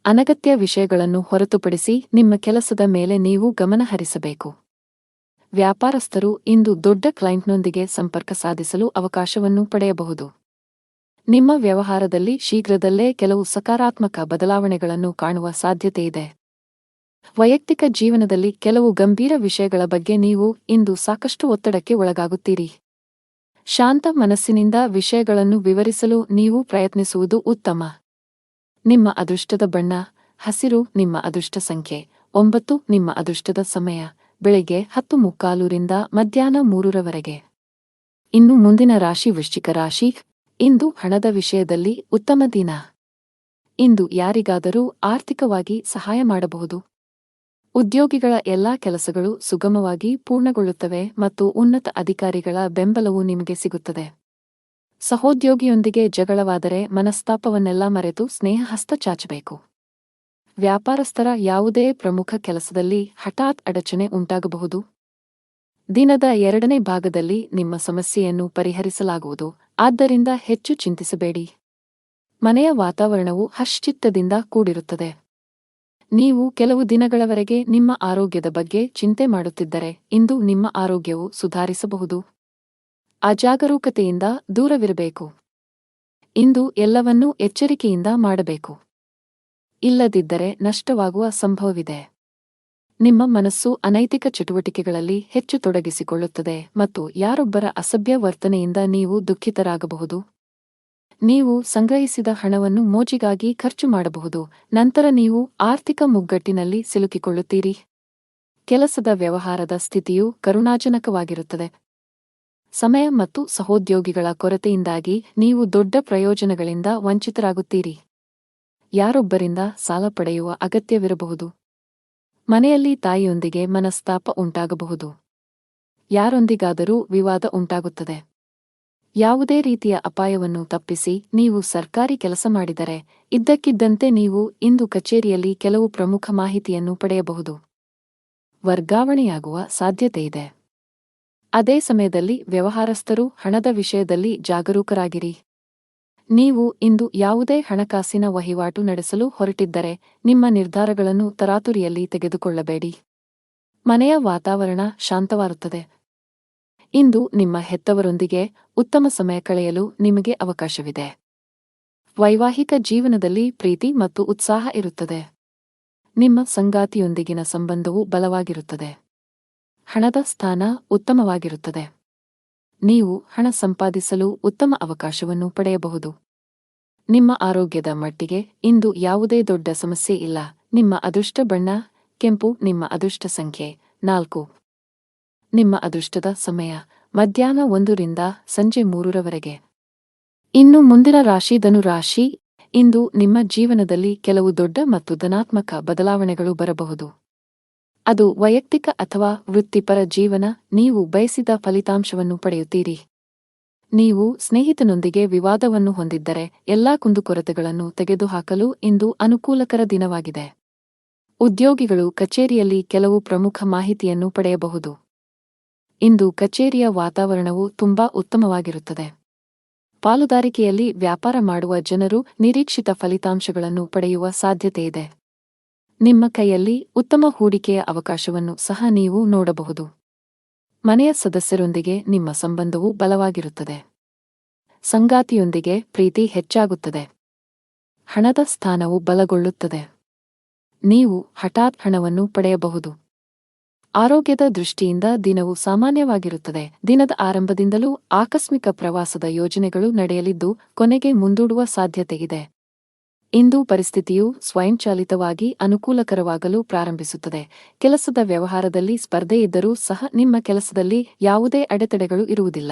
ಅನಗತ್ಯ ವಿಷಯಗಳನ್ನು ಹೊರತುಪಡಿಸಿ ನಿಮ್ಮ ಕೆಲಸದ ಮೇಲೆ ನೀವು ಗಮನ ಹರಿಸಬೇಕು. ವ್ಯಾಪಾರಸ್ಥರು ಇಂದು ದೊಡ್ಡ ಕ್ಲೈಂಟ್ನೊಂದಿಗೆ ಸಂಪರ್ಕ ಸಾಧಿಸಲು ಅವಕಾಶವನ್ನು ಪಡೆಯಬಹುದು. ನಿಮ್ಮ ವ್ಯವಹಾರದಲ್ಲಿ ಶೀಘ್ರದಲ್ಲೇ ಕೆಲವು ಸಕಾರಾತ್ಮಕ ಬದಲಾವಣೆಗಳನ್ನು ಕಾಣುವ ಸಾಧ್ಯತೆಯಿದೆ. ವೈಯಕ್ತಿಕ ಜೀವನದಲ್ಲಿ ಕೆಲವು ಗಂಭೀರ ವಿಷಯಗಳ ಬಗ್ಗೆ ನೀವು ಇಂದು ಸಾಕಷ್ಟು ಒತ್ತಡಕ್ಕೆ ಒಳಗಾಗುತ್ತೀರಿ. ಶಾಂತ ಮನಸ್ಸಿನಿಂದ ವಿಷಯಗಳನ್ನು ವಿವರಿಸಲು ನೀವು ಪ್ರಯತ್ನಿಸುವುದು ಉತ್ತಮ. ನಿಮ್ಮ ಅದೃಷ್ಟದ ಬಣ್ಣ ಹಸಿರು. ನಿಮ್ಮ ಅದೃಷ್ಟ ಸಂಖ್ಯೆ 9. ನಿಮ್ಮ ಅದೃಷ್ಟದ ಸಮಯ ಬೆಳಿಗ್ಗೆ 10:45 ರಿಂದ ಮಧ್ಯಾಹ್ನ 3 ಇನ್ನು ಮುಂದಿನ ರಾಶಿ ವೃಶ್ಚಿಕ ರಾಶಿ. ಇಂದು ಹಣದ ವಿಷಯದಲ್ಲಿ ಉತ್ತಮ ದಿನ. ಇಂದು ಯಾರಿಗಾದರೂ ಆರ್ಥಿಕವಾಗಿ ಸಹಾಯ ಮಾಡಬಹುದು. ಉದ್ಯೋಗಿಗಳ ಎಲ್ಲಾ ಕೆಲಸಗಳು ಸುಗಮವಾಗಿ ಪೂರ್ಣಗೊಳ್ಳುತ್ತವೆ ಮತ್ತು ಉನ್ನತ ಅಧಿಕಾರಿಗಳ ಬೆಂಬಲವು ನಿಮಗೆ ಸಿಗುತ್ತದೆ. ಸಹೋದ್ಯೋಗಿಯೊಂದಿಗೆ ಜಗಳವಾದರೆ ಮನಸ್ತಾಪವನ್ನೆಲ್ಲ ಮರೆತು ಸ್ನೇಹ ಹಸ್ತ ಚಾಚಬೇಕು. ವ್ಯಾಪಾರಸ್ಥರ ಯಾವುದೇ ಪ್ರಮುಖ ಕೆಲಸದಲ್ಲಿ ಹಠಾತ್ ಅಡಚಣೆ ಉಂಟಾಗಬಹುದು. ದಿನದ 2ನೇ ಭಾಗದಲ್ಲಿ ನಿಮ್ಮ ಸಮಸ್ಯೆಯನ್ನು ಪರಿಹರಿಸಲಾಗುವುದು, ಆದ್ದರಿಂದ ಹೆಚ್ಚು ಚಿಂತಿಸಬೇಡಿ. ಮನೆಯ ವಾತಾವರಣವು ಹರ್ಷಚಿತ್ತದಿಂದ ಕೂಡಿರುತ್ತದೆ. ನೀವು ಕೆಲವು ದಿನಗಳವರೆಗೆ ನಿಮ್ಮ ಆರೋಗ್ಯದ ಬಗ್ಗೆ ಚಿಂತೆ ಮಾಡುತ್ತಿದ್ದರೆ ಇಂದು ನಿಮ್ಮ ಆರೋಗ್ಯವು ಸುಧಾರಿಸಬಹುದು. ಅಜಾಗರೂಕತೆಯಿಂದ ದೂರವಿರಬೇಕು. ಇಂದು ಎಲ್ಲವನ್ನೂ ಎಚ್ಚರಿಕೆಯಿಂದ ಮಾಡಬೇಕು. ಇಲ್ಲದಿದ್ದರೆ ನಷ್ಟವಾಗುವ ಸಂಭವವಿದೆ. ನಿಮ್ಮ ಮನಸ್ಸು ಅನೈತಿಕ ಚಟುವಟಿಕೆಗಳಲ್ಲಿ ಹೆಚ್ಚು ತೊಡಗಿಸಿಕೊಳ್ಳುತ್ತದೆ ಮತ್ತು ಯಾರೊಬ್ಬರ ಅಸಭ್ಯ ವರ್ತನೆಯಿಂದ ನೀವು ದುಃಖಿತರಾಗಬಹುದು. ನೀವು ಸಂಗ್ರಹಿಸಿದ ಹಣವನ್ನು ಮೋಜಿಗಾಗಿ ಖರ್ಚು ಮಾಡಬಹುದು, ನಂತರ ನೀವು ಆರ್ಥಿಕ ಮುಗ್ಗಟ್ಟಿನಲ್ಲಿ ಸಿಲುಕಿಕೊಳ್ಳುತ್ತೀರಿ. ಕೆಲಸದ ವ್ಯವಹಾರದ ಸ್ಥಿತಿಯು ಕರುಣಾಜನಕವಾಗಿರುತ್ತದೆ. ಸಮಯ ಮತ್ತು ಸಹೋದ್ಯೋಗಿಗಳ ಕೊರತೆಯಿಂದಾಗಿ ನೀವು ದೊಡ್ಡ ಪ್ರಯೋಜನಗಳಿಂದ ವಂಚಿತರಾಗುತ್ತೀರಿ. ಯಾರೊಬ್ಬರಿಂದ ಸಾಲ ಪಡೆಯುವ ಅಗತ್ಯವಿರಬಹುದು. ಮನೆಯಲ್ಲಿ ತಾಯಿಯೊಂದಿಗೆ ಮನಸ್ತಾಪ ಉಂಟಾಗಬಹುದು. ಯಾರೊಂದಿಗಾದರೂ ವಿವಾದ ಉಂಟಾಗುತ್ತದೆ. ಯಾವುದೇ ರೀತಿಯ ಅಪಾಯವನ್ನು ತಪ್ಪಿಸಿ ನೀವು ಸರ್ಕಾರಿ ಕೆಲಸ ಮಾಡಿದರೆ ಇದ್ದಕ್ಕಿದ್ದಂತೆ ನೀವು ಇಂದು ಕಚೇರಿಯಲ್ಲಿ ಕೆಲವು ಪ್ರಮುಖ ಮಾಹಿತಿಯನ್ನು ಪಡೆಯಬಹುದು. ವರ್ಗಾವಣೆಯಾಗುವ ಸಾಧ್ಯತೆಯಿದೆ. ಅದೇ ಸಮಯದಲ್ಲಿ ವ್ಯವಹಾರಸ್ಥರು ಹಣದ ವಿಷಯದಲ್ಲಿ ಜಾಗರೂಕರಾಗಿರಿ. ನೀವು ಇಂದು ಯಾವುದೇ ಹಣಕಾಸಿನ ವಹಿವಾಟು ನಡೆಸಲು ಹೊರಟಿದ್ದರೆ ನಿಮ್ಮ ನಿರ್ಧಾರಗಳನ್ನು ತರಾತುರಿಯಲ್ಲಿ ತೆಗೆದುಕೊಳ್ಳಬೇಡಿ. ಮನೆಯ ವಾತಾವರಣ ಶಾಂತವಾಗುತ್ತದೆ. ಇಂದು ನಿಮ್ಮ ಹೆತ್ತವರೊಂದಿಗೆ ಉತ್ತಮ ಸಮಯ ಕಳೆಯಲು ನಿಮಗೆ ಅವಕಾಶವಿದೆ. ವೈವಾಹಿಕ ಜೀವನದಲ್ಲಿ ಪ್ರೀತಿ ಮತ್ತು ಉತ್ಸಾಹ ಇರುತ್ತದೆ. ನಿಮ್ಮ ಸಂಗಾತಿಯೊಂದಿಗಿನ ಸಂಬಂಧವು ಬಲವಾಗಿರುತ್ತದೆ. ಹಣದ ಸ್ಥಾನ ಉತ್ತಮವಾಗಿರುತ್ತದೆ. ನೀವು ಹಣ ಸಂಪಾದಿಸಲು ಉತ್ತಮ ಅವಕಾಶವನ್ನು ಪಡೆಯಬಹುದು. ನಿಮ್ಮ ಆರೋಗ್ಯದ ಮಟ್ಟಿಗೆ ಇಂದು ಯಾವುದೇ ದೊಡ್ಡ ಸಮಸ್ಯೆ ಇಲ್ಲ. ನಿಮ್ಮ ಅದೃಷ್ಟ ಬಣ್ಣ ಕೆಂಪು. ನಿಮ್ಮ ಅದೃಷ್ಟ ಸಂಖ್ಯೆ 4. ನಿಮ್ಮ ಅದೃಷ್ಟದ ಸಮಯ ಮಧ್ಯಾಹ್ನ 1 ರಿಂದ ಸಂಜೆ 3 ಇನ್ನು ಮುಂದಿನ ರಾಶಿ ಧನು ರಾಶಿ. ಇಂದು ನಿಮ್ಮ ಜೀವನದಲ್ಲಿ ಕೆಲವು ದೊಡ್ಡ ಮತ್ತು ಧನಾತ್ಮಕ ಬದಲಾವಣೆಗಳು ಬರಬಹುದು. ಅದು ವೈಯಕ್ತಿಕ ಅಥವಾ ವೃತ್ತಿಪರ ಜೀವನ, ನೀವು ಬಯಸಿದ ಫಲಿತಾಂಶವನ್ನು ಪಡೆಯುತ್ತೀರಿ. ನೀವು ಸ್ನೇಹಿತನೊಂದಿಗೆ ವಿವಾದವನ್ನು ಹೊಂದಿದ್ದರೆ ಎಲ್ಲಾ ಕುಂದುಕೊರತೆಗಳನ್ನು ತೆಗೆದುಹಾಕಲು ಇಂದು ಅನುಕೂಲಕರ ದಿನವಾಗಿದೆ. ಉದ್ಯೋಗಿಗಳು ಕಚೇರಿಯಲ್ಲಿ ಕೆಲವು ಪ್ರಮುಖ ಮಾಹಿತಿಯನ್ನು ಪಡೆಯಬಹುದು. ಇಂದು ಕಚೇರಿಯ ವಾತಾವರಣವು ತುಂಬಾ ಉತ್ತಮವಾಗಿರುತ್ತದೆ. ಪಾಲುದಾರಿಕೆಯಲ್ಲಿ ವ್ಯಾಪಾರ ಮಾಡುವ ಜನರು ನಿರೀಕ್ಷಿತ ಫಲಿತಾಂಶಗಳನ್ನು ಪಡೆಯುವ ಸಾಧ್ಯತೆಯಿದೆ. ನಿಮ್ಮ ಕೈಯಲ್ಲಿ ಉತ್ತಮ ಹೂಡಿಕೆಯ ಅವಕಾಶವನ್ನು ಸಹ ನೀವು ನೋಡಬಹುದು. ಮನೆಯ ಸದಸ್ಯರೊಂದಿಗೆ ನಿಮ್ಮ ಸಂಬಂಧವು ಬಲವಾಗಿರುತ್ತದೆ. ಸಂಗಾತಿಯೊಂದಿಗೆ ಪ್ರೀತಿ ಹೆಚ್ಚಾಗುತ್ತದೆ. ಹಣದ ಸ್ಥಾನವು ಬಲಗೊಳ್ಳುತ್ತದೆ. ನೀವು ಹಠಾತ್ ಹಣವನ್ನು ಪಡೆಯಬಹುದು. ಆರೋಗ್ಯದ ದೃಷ್ಟಿಯಿಂದ ದಿನವು ಸಾಮಾನ್ಯವಾಗಿರುತ್ತದೆ. ದಿನದ ಆರಂಭದಿಂದಲೂ ಆಕಸ್ಮಿಕ ಪ್ರವಾಸದ ಯೋಜನೆಗಳು ನಡೆಯಲಿದ್ದು ಕೊನೆಗೆ ಮುಂದೂಡುವ ಸಾಧ್ಯತೆಯಿದೆ. ಇಂದು ಪರಿಸ್ಥಿತಿಯು ಸ್ವಯಂಚಾಲಿತವಾಗಿ ಅನುಕೂಲಕರವಾಗಲು ಪ್ರಾರಂಭಿಸುತ್ತದೆ. ಕೆಲಸದ ವ್ಯವಹಾರದಲ್ಲಿ ಸ್ಪರ್ಧೆಯಿದ್ದರೂ ಸಹ ನಿಮ್ಮ ಕೆಲಸದಲ್ಲಿ ಯಾವುದೇ ಅಡೆತಡೆಗಳು ಇರುವುದಿಲ್ಲ.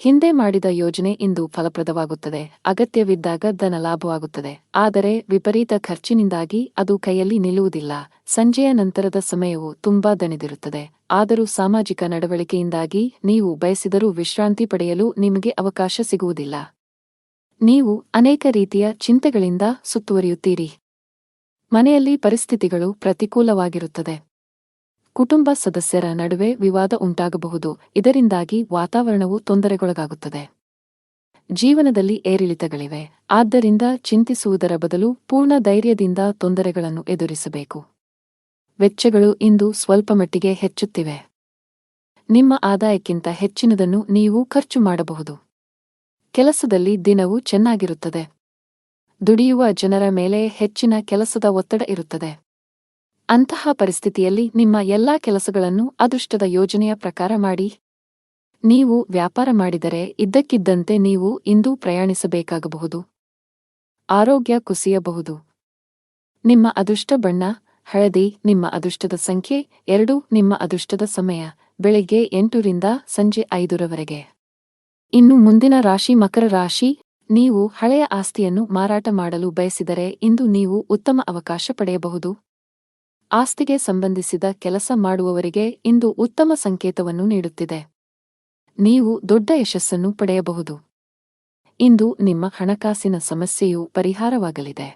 ಹಿಂದೆ ಮಾಡಿದ ಯೋಜನೆ ಇಂದು ಫಲಪ್ರದವಾಗುತ್ತದೆ. ಅಗತ್ಯವಿದ್ದಾಗ ಧನ ಲಾಭವಾಗುತ್ತದೆ. ಆದರೆ ವಿಪರೀತ ಖರ್ಚಿನಿಂದಾಗಿ ಅದು ಕೈಯಲ್ಲಿ ನಿಲ್ಲುವುದಿಲ್ಲ. ಸಂಜೆಯ ನಂತರದ ಸಮಯವು ತುಂಬಾ ದಣಿದಿರುತ್ತದೆ. ಆದರೂ ಸಾಮಾಜಿಕ ನಡವಳಿಕೆಯಿಂದಾಗಿ ನೀವು ಬಯಸಿದರೂ ವಿಶ್ರಾಂತಿ ಪಡೆಯಲು ನಿಮಗೆ ಅವಕಾಶ ಸಿಗುವುದಿಲ್ಲ. ನೀವು ಅನೇಕ ರೀತಿಯ ಚಿಂತೆಗಳಿಂದ ಸುತ್ತುವರಿಯುತ್ತೀರಿ. ಮನೆಯಲ್ಲಿ ಪರಿಸ್ಥಿತಿಗಳು ಪ್ರತಿಕೂಲವಾಗಿರುತ್ತದೆ. ಕುಟುಂಬ ಸದಸ್ಯರ ನಡುವೆ ವಿವಾದ ಉಂಟಾಗಬಹುದು. ಇದರಿಂದಾಗಿ ವಾತಾವರಣವು ತೊಂದರೆಗೊಳಗಾಗುತ್ತದೆ. ಜೀವನದಲ್ಲಿ ಏರಿಳಿತಗಳಿವೆ. ಆದ್ದರಿಂದ ಚಿಂತಿಸುವುದರ ಬದಲು ಪೂರ್ಣ ಧೈರ್ಯದಿಂದ ತೊಂದರೆಗಳನ್ನು ಎದುರಿಸಬೇಕು. ವೆಚ್ಚಗಳು ಇಂದು ಸ್ವಲ್ಪಮಟ್ಟಿಗೆ ಹೆಚ್ಚುತ್ತಿವೆ. ನಿಮ್ಮ ಆದಾಯಕ್ಕಿಂತ ಹೆಚ್ಚಿನದನ್ನು ನೀವು ಖರ್ಚು ಮಾಡಬಹುದು. ಕೆಲಸದಲ್ಲಿ ದಿನವು ಚೆನ್ನಾಗಿರುತ್ತದೆ. ದುಡಿಯುವ ಜನರ ಮೇಲೆ ಹೆಚ್ಚಿನ ಕೆಲಸದ ಒತ್ತಡ ಇರುತ್ತದೆ. ಅಂತಹ ಪರಿಸ್ಥಿತಿಯಲ್ಲಿ ನಿಮ್ಮ ಎಲ್ಲಾ ಕೆಲಸಗಳನ್ನು ಅದೃಷ್ಟದ ಯೋಜನೆಯ ಪ್ರಕಾರ ಮಾಡಿ. ನೀವು ವ್ಯಾಪಾರ ಮಾಡಿದರೆ ಇದ್ದಕ್ಕಿದ್ದಂತೆ ನೀವು ಇಂದು ಪ್ರಯಾಣಿಸಬೇಕಾಗಬಹುದು. ಆರೋಗ್ಯ ಕುಸಿಯಬಹುದು. ನಿಮ್ಮ ಅದೃಷ್ಟ ಬಣ್ಣ ಹಳದಿ. ನಿಮ್ಮ ಅದೃಷ್ಟದ ಸಂಖ್ಯೆ 2. ನಿಮ್ಮ ಅದೃಷ್ಟದ ಸಮಯ ಬೆಳಿಗ್ಗೆ 8 ರಿಂದ ಸಂಜೆ 5 ರವರೆಗೆ. ಇನ್ನು ಮುಂದಿನ ರಾಶಿ ಮಕರ ರಾಶಿ. ನೀವು ಹಳೆಯ ಆಸ್ತಿಯನ್ನು ಮಾರಾಟ ಮಾಡಲು ಬಯಸಿದರೆ ಇಂದು ನೀವು ಉತ್ತಮ ಅವಕಾಶ ಪಡೆಯಬಹುದು. ಆಸ್ತಿಗೆ ಸಂಬಂಧಿಸಿದ ಕೆಲಸ ಮಾಡುವವರಿಗೆ ಇಂದು ಉತ್ತಮ ಸಂಕೇತವನ್ನು ನೀಡುತ್ತಿದೆ. ನೀವು ದೊಡ್ಡ ಯಶಸ್ಸನ್ನು ಪಡೆಯಬಹುದು. ಇಂದು ನಿಮ್ಮ ಹಣಕಾಸಿನ ಸಮಸ್ಯೆಯು ಪರಿಹಾರವಾಗಲಿದೆ.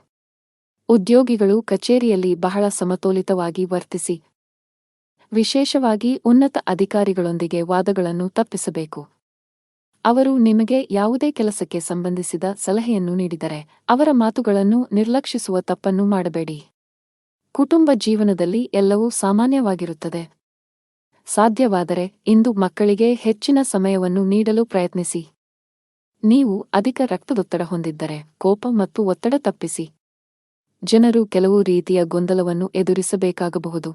ಉದ್ಯೋಗಿಗಳು ಕಚೇರಿಯಲ್ಲಿ ಬಹಳ ಸಮತೋಲಿತವಾಗಿ ವರ್ತಿಸಿ. ವಿಶೇಷವಾಗಿ ಉನ್ನತ ಅಧಿಕಾರಿಗಳೊಂದಿಗೆ ವಾದಗಳನ್ನು ತಪ್ಪಿಸಬೇಕು. ಅವರು ನಿಮಗೆ ಯಾವುದೇ ಕೆಲಸಕ್ಕೆ ಸಂಬಂಧಿಸಿದ ಸಲಹೆಯನ್ನು ನೀಡಿದರೆ ಅವರ ಮಾತುಗಳನ್ನು ನಿರ್ಲಕ್ಷಿಸುವ ತಪ್ಪನ್ನು ಮಾಡಬೇಡಿ. ಕುಟುಂಬ ಜೀವನದಲ್ಲಿ ಎಲ್ಲವೂ ಸಾಮಾನ್ಯವಾಗಿರುತ್ತದೆ. ಸಾಧ್ಯವಾದರೆ ಇಂದು ಮಕ್ಕಳಿಗೆ ಹೆಚ್ಚಿನ ಸಮಯವನ್ನು ನೀಡಲು ಪ್ರಯತ್ನಿಸಿ. ನೀವು ಅಧಿಕ ರಕ್ತದೊತ್ತಡ ಹೊಂದಿದ್ದರೆ ಕೋಪ ಮತ್ತು ಒತ್ತಡ ತಪ್ಪಿಸಿ. ಜನರು ಕೆಲವು ರೀತಿಯ ಗೊಂದಲವನ್ನು ಎದುರಿಸಬೇಕಾಗಬಹುದು.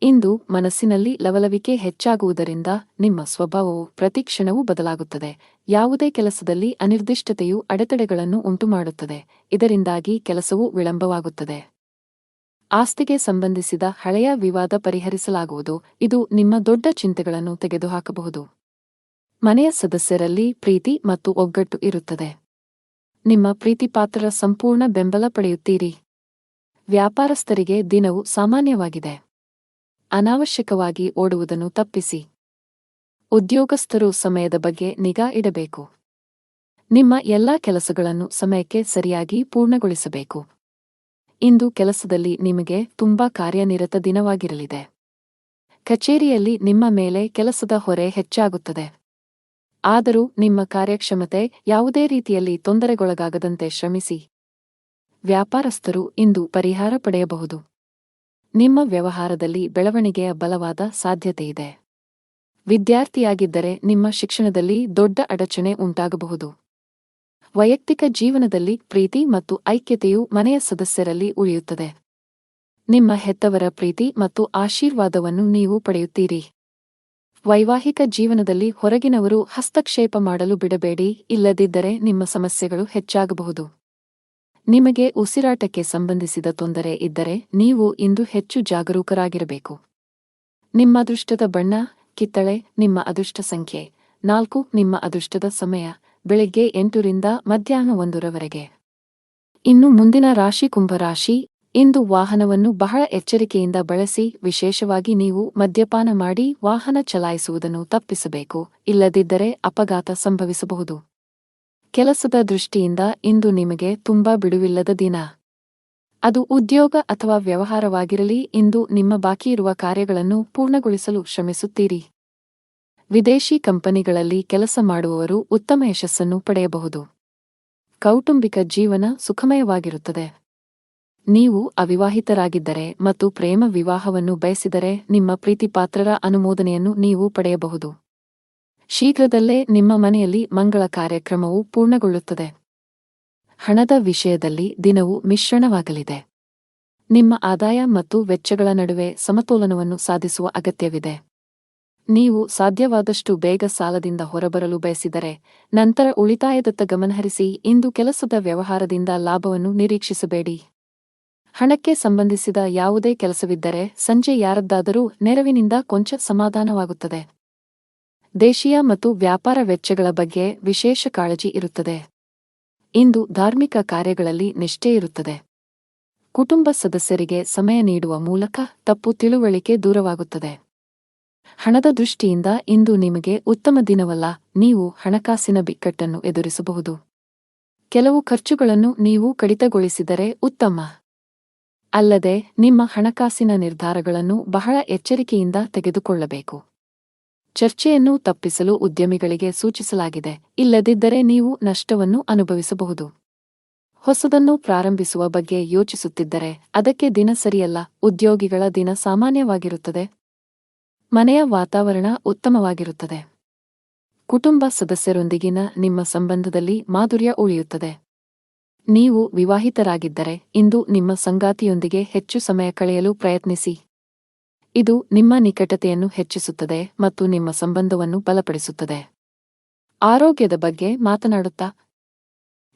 ಇಂದು ಮನಸ್ಸಿನಲ್ಲಿ ಲವಲವಿಕೆ ಹೆಚ್ಚಾಗುವುದರಿಂದ ನಿಮ್ಮ ಸ್ವಭಾವವು ಪ್ರತಿಕ್ಷಣವೂ ಬದಲಾಗುತ್ತದೆ. ಯಾವುದೇ ಕೆಲಸದಲ್ಲಿ ಅನಿರ್ದಿಷ್ಟತೆಯು ಅಡೆತಡೆಗಳನ್ನು ಉಂಟುಮಾಡುತ್ತದೆ. ಇದರಿಂದಾಗಿ ಕೆಲಸವು ವಿಳಂಬವಾಗುತ್ತದೆ. ಆಸ್ತಿಗೆ ಸಂಬಂಧಿಸಿದ ಹಳೆಯ ವಿವಾದ ಪರಿಹರಿಸಲಾಗುವುದು. ಇದು ನಿಮ್ಮ ದೊಡ್ಡ ಚಿಂತೆಗಳನ್ನು ತೆಗೆದುಹಾಕಬಹುದು. ಮನೆಯ ಸದಸ್ಯರಲ್ಲಿ ಪ್ರೀತಿ ಮತ್ತು ಒಗ್ಗಟ್ಟು ಇರುತ್ತದೆ. ನಿಮ್ಮ ಪ್ರೀತಿಪಾತ್ರರ ಸಂಪೂರ್ಣ ಬೆಂಬಲ ಪಡೆಯುತ್ತೀರಿ. ವ್ಯಾಪಾರಸ್ಥರಿಗೆ ದಿನವು ಸಾಮಾನ್ಯವಾಗಿದೆ. ಅನಾವಶ್ಯಕವಾಗಿ ಓಡುವುದನ್ನು ತಪ್ಪಿಸಿ. ಉದ್ಯೋಗಸ್ಥರು ಸಮಯದ ಬಗ್ಗೆ ನಿಗಾ ಇಡಬೇಕು. ನಿಮ್ಮ ಎಲ್ಲಾ ಕೆಲಸಗಳನ್ನು ಸಮಯಕ್ಕೆ ಸರಿಯಾಗಿ ಪೂರ್ಣಗೊಳಿಸಬೇಕು. ಇಂದು ಕೆಲಸದಲ್ಲಿ ನಿಮಗೆ ತುಂಬಾ ಕಾರ್ಯನಿರತ ದಿನವಾಗಿರಲಿದೆ. ಕಚೇರಿಯಲ್ಲಿ ನಿಮ್ಮ ಮೇಲೆ ಕೆಲಸದ ಹೊರೆ ಹೆಚ್ಚಾಗುತ್ತದೆ. ಆದರೂ ನಿಮ್ಮ ಕಾರ್ಯಕ್ಷಮತೆ ಯಾವುದೇ ರೀತಿಯಲ್ಲಿ ತೊಂದರೆಗೊಳಗಾಗದಂತೆ ಶ್ರಮಿಸಿ. ವ್ಯಾಪಾರಸ್ಥರು ಇಂದು ಪರಿಹಾರ ಪಡೆಯಬಹುದು. ನಿಮ್ಮ ವ್ಯವಹಾರದಲ್ಲಿ ಬೆಳವಣಿಗೆಯ ಬಲವಾದ ಸಾಧ್ಯತೆಯಿದೆ. ವಿದ್ಯಾರ್ಥಿಯಾಗಿದ್ದರೆ ನಿಮ್ಮ ಶಿಕ್ಷಣದಲ್ಲಿ ದೊಡ್ಡ ಅಡಚಣೆ ಉಂಟಾಗಬಹುದು. ವೈಯಕ್ತಿಕ ಜೀವನದಲ್ಲಿ ಪ್ರೀತಿ ಮತ್ತು ಐಕ್ಯತೆಯು ಮನೆಯ ಸದಸ್ಯರಲ್ಲಿ ಉಳಿಯುತ್ತದೆ. ನಿಮ್ಮ ಹೆತ್ತವರ ಪ್ರೀತಿ ಮತ್ತು ಆಶೀರ್ವಾದವನ್ನು ನೀವು ಪಡೆಯುತ್ತೀರಿ. ವೈವಾಹಿಕ ಜೀವನದಲ್ಲಿ ಹೊರಗಿನವರು ಹಸ್ತಕ್ಷೇಪ ಮಾಡಲು ಬಿಡಬೇಡಿ, ಇಲ್ಲದಿದ್ದರೆ ನಿಮ್ಮ ಸಮಸ್ಯೆಗಳು ಹೆಚ್ಚಾಗಬಹುದು. ನಿಮಗೆ ಉಸಿರಾಟಕ್ಕೆ ಸಂಬಂಧಿಸಿದ ತೊಂದರೆ ಇದ್ದರೆ ನೀವು ಇಂದು ಹೆಚ್ಚು ಜಾಗರೂಕರಾಗಿರಬೇಕು. ನಿಮ್ಮ ಅದೃಷ್ಟದ ಬಣ್ಣ ಕಿತ್ತಳೆ. ನಿಮ್ಮ ಅದೃಷ್ಟ ಸಂಖ್ಯೆ 4. ನಿಮ್ಮ ಅದೃಷ್ಟದ ಸಮಯ ಬೆಳಿಗ್ಗೆ 8 ರಿಂದ ಮಧ್ಯಾಹ್ನ 1 ರವರೆಗೆ. ಇನ್ನು ಮುಂದಿನ ರಾಶಿ ಕುಂಭರಾಶಿ. ಇಂದು ವಾಹನವನ್ನು ಬಹಳ ಎಚ್ಚರಿಕೆಯಿಂದ ಬಳಸಿ, ವಿಶೇಷವಾಗಿ ನೀವು ಮದ್ಯಪಾನ ಮಾಡಿ ವಾಹನ ಚಲಾಯಿಸುವುದನ್ನು ತಪ್ಪಿಸಬೇಕು, ಇಲ್ಲದಿದ್ದರೆ ಅಪಘಾತ ಸಂಭವಿಸಬಹುದು. ಕೆಲಸದ ದೃಷ್ಟಿಯಿಂದ ಇಂದು ನಿಮಗೆ ತುಂಬಾ ಬಿಡುವಿಲ್ಲದ ದಿನ. ಅದು ಉದ್ಯೋಗ ಅಥವಾ ವ್ಯವಹಾರವಾಗಿರಲಿ, ಇಂದು ನಿಮ್ಮ ಬಾಕಿಯಿರುವ ಕಾರ್ಯಗಳನ್ನು ಪೂರ್ಣಗೊಳಿಸಲು ಶ್ರಮಿಸುತ್ತೀರಿ. ವಿದೇಶಿ ಕಂಪನಿಗಳಲ್ಲಿ ಕೆಲಸ ಮಾಡುವವರು ಉತ್ತಮ ಯಶಸ್ಸನ್ನು ಪಡೆಯಬಹುದು. ಕೌಟುಂಬಿಕ ಜೀವನ ಸುಖಮಯವಾಗಿರುತ್ತದೆ. ನೀವು ಅವಿವಾಹಿತರಾಗಿದ್ದರೆ ಮತ್ತು ಪ್ರೇಮ ವಿವಾಹವನ್ನು ಬಯಸಿದರೆ ನಿಮ್ಮ ಪ್ರೀತಿಪಾತ್ರರ ಅನುಮೋದನೆಯನ್ನು ನೀವು ಪಡೆಯಬಹುದು. ಶೀಘ್ರದಲ್ಲೇ ನಿಮ್ಮ ಮನೆಯಲ್ಲಿ ಮಂಗಳ ಕಾರ್ಯಕ್ರಮವು ಪೂರ್ಣಗೊಳ್ಳುತ್ತದೆ. ಹಣದ ವಿಷಯದಲ್ಲಿ ದಿನವು ಮಿಶ್ರಣವಾಗಲಿದೆ. ನಿಮ್ಮ ಆದಾಯ ಮತ್ತು ವೆಚ್ಚಗಳ ನಡುವೆ ಸಮತೋಲನವನ್ನು ಸಾಧಿಸುವ ಅಗತ್ಯವಿದೆ. ನೀವು ಸಾಧ್ಯವಾದಷ್ಟು ಬೇಗ ಸಾಲದಿಂದ ಹೊರಬರಲು ಬಯಸಿದರೆ, ನಂತರ ಉಳಿತಾಯದತ್ತ ಗಮನಹರಿಸಿ. ಇಂದು ಕೆಲಸದ ವ್ಯವಹಾರದಿಂದ ಲಾಭವನ್ನು ನಿರೀಕ್ಷಿಸಬೇಡಿ. ಹಣಕ್ಕೆ ಸಂಬಂಧಿಸಿದ ಯಾವುದೇ ಕೆಲಸವಿದ್ದರೆ ಸಂಜೆ ಯಾರದ್ದಾದರೂ ನೆರವಿನಿಂದ ಕೊಂಚ ಸಮಾಧಾನವಾಗುತ್ತದೆ. ದೇಶೀಯ ಮತ್ತು ವ್ಯಾಪಾರ ವೆಚ್ಚಗಳ ಬಗ್ಗೆ ವಿಶೇಷ ಕಾಳಜಿ ಇರುತ್ತದೆ. ಇಂದು ಧಾರ್ಮಿಕ ಕಾರ್ಯಗಳಲ್ಲಿ ನಿಷ್ಠೆ ಇರುತ್ತದೆ. ಕುಟುಂಬ ಸದಸ್ಯರಿಗೆ ಸಮಯ ನೀಡುವ ಮೂಲಕ ತಪ್ಪು ತಿಳುವಳಿಕೆ ದೂರವಾಗುತ್ತದೆ. ಹಣದ ದೃಷ್ಟಿಯಿಂದ ಇಂದು ನಿಮಗೆ ಉತ್ತಮ ದಿನವಲ್ಲ. ನೀವು ಹಣಕಾಸಿನ ಬಿಕ್ಕಟ್ಟನ್ನು ಎದುರಿಸಬಹುದು. ಕೆಲವು ಖರ್ಚುಗಳನ್ನು ನೀವು ಕಡಿತಗೊಳಿಸಿದರೆ ಉತ್ತಮ. ಅಲ್ಲದೆ ನಿಮ್ಮ ಹಣಕಾಸಿನ ನಿರ್ಧಾರಗಳನ್ನು ಬಹಳ ಎಚ್ಚರಿಕೆಯಿಂದ ತೆಗೆದುಕೊಳ್ಳಬೇಕು. ಚರ್ಚೆಯನ್ನು ತಪ್ಪಿಸಲು ಉದ್ಯಮಿಗಳಿಗೆ ಸೂಚಿಸಲಾಗಿದೆ, ಇಲ್ಲದಿದ್ದರೆ ನೀವು ನಷ್ಟವನ್ನು ಅನುಭವಿಸಬಹುದು. ಹೊಸದನ್ನು ಪ್ರಾರಂಭಿಸುವ ಬಗ್ಗೆ ಯೋಚಿಸುತ್ತಿದ್ದರೆ ಅದಕ್ಕೆ ದಿನ ಸರಿಯಲ್ಲ. ಉದ್ಯೋಗಿಗಳ ದಿನ ಸಾಮಾನ್ಯವಾಗಿರುತ್ತದೆ. ಮನೆಯ ವಾತಾವರಣ ಉತ್ತಮವಾಗಿರುತ್ತದೆ. ಕುಟುಂಬ ಸದಸ್ಯರೊಂದಿಗಿನ ನಿಮ್ಮ ಸಂಬಂಧದಲ್ಲಿ ಮಾಧುರ್ಯ ಉಳಿಯುತ್ತದೆ. ನೀವು ವಿವಾಹಿತರಾಗಿದ್ದರೆ ಇಂದು ನಿಮ್ಮ ಸಂಗಾತಿಯೊಂದಿಗೆ ಹೆಚ್ಚು ಸಮಯ ಕಳೆಯಲು ಪ್ರಯತ್ನಿಸಿ. ಇದು ನಿಮ್ಮ ನಿಕಟತೆಯನ್ನು ಹೆಚ್ಚಿಸುತ್ತದೆ ಮತ್ತು ನಿಮ್ಮ ಸಂಬಂಧವನ್ನು ಬಲಪಡಿಸುತ್ತದೆ. ಆರೋಗ್ಯದ ಬಗ್ಗೆ ಮಾತನಾಡುತ್ತಾ,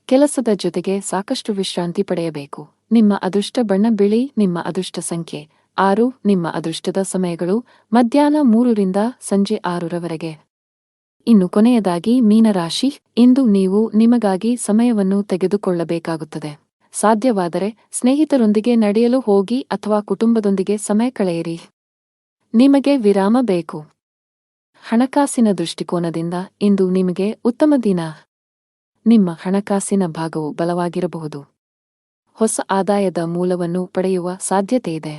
ಕೆಲಸದ ಜೊತೆಗೆ ಸಾಕಷ್ಟು ವಿಶ್ರಾಂತಿ ಪಡೆಯಬೇಕು. ನಿಮ್ಮ ಅದೃಷ್ಟ ಬಣ್ಣ ಬಿಳಿ. ನಿಮ್ಮ ಅದೃಷ್ಟ ಸಂಖ್ಯೆ 6. ನಿಮ್ಮ ಅದೃಷ್ಟದ ಸಮಯಗಳು ಮಧ್ಯಾಹ್ನ 3 ರಿಂದ ಸಂಜೆ 6 ರವರೆಗೆ. ಇನ್ನು ಕೊನೆಯದಾಗಿ ಮೀನರಾಶಿ. ಇಂದು ನೀವು ನಿಮಗಾಗಿ ಸಮಯವನ್ನು ತೆಗೆದುಕೊಳ್ಳಬೇಕಾಗುತ್ತದೆ. ಸಾಧ್ಯವಾದರೆ ಸ್ನೇಹಿತರೊಂದಿಗೆ ನಡೆಯಲು ಹೋಗಿ ಅಥವಾ ಕುಟುಂಬದೊಂದಿಗೆ ಸಮಯ ಕಳೆಯಿರಿ. ನಿಮಗೆ ವಿರಾಮ ಬೇಕು. ಹಣಕಾಸಿನ ದೃಷ್ಟಿಕೋನದಿಂದ ಇಂದು ನಿಮಗೆ ಉತ್ತಮ ದಿನ. ನಿಮ್ಮ ಹಣಕಾಸಿನ ಭಾಗವು ಬಲವಾಗಿರಬಹುದು. ಹೊಸ ಆದಾಯದ ಮೂಲವನ್ನು ಪಡೆಯುವ ಸಾಧ್ಯತೆಯಿದೆ.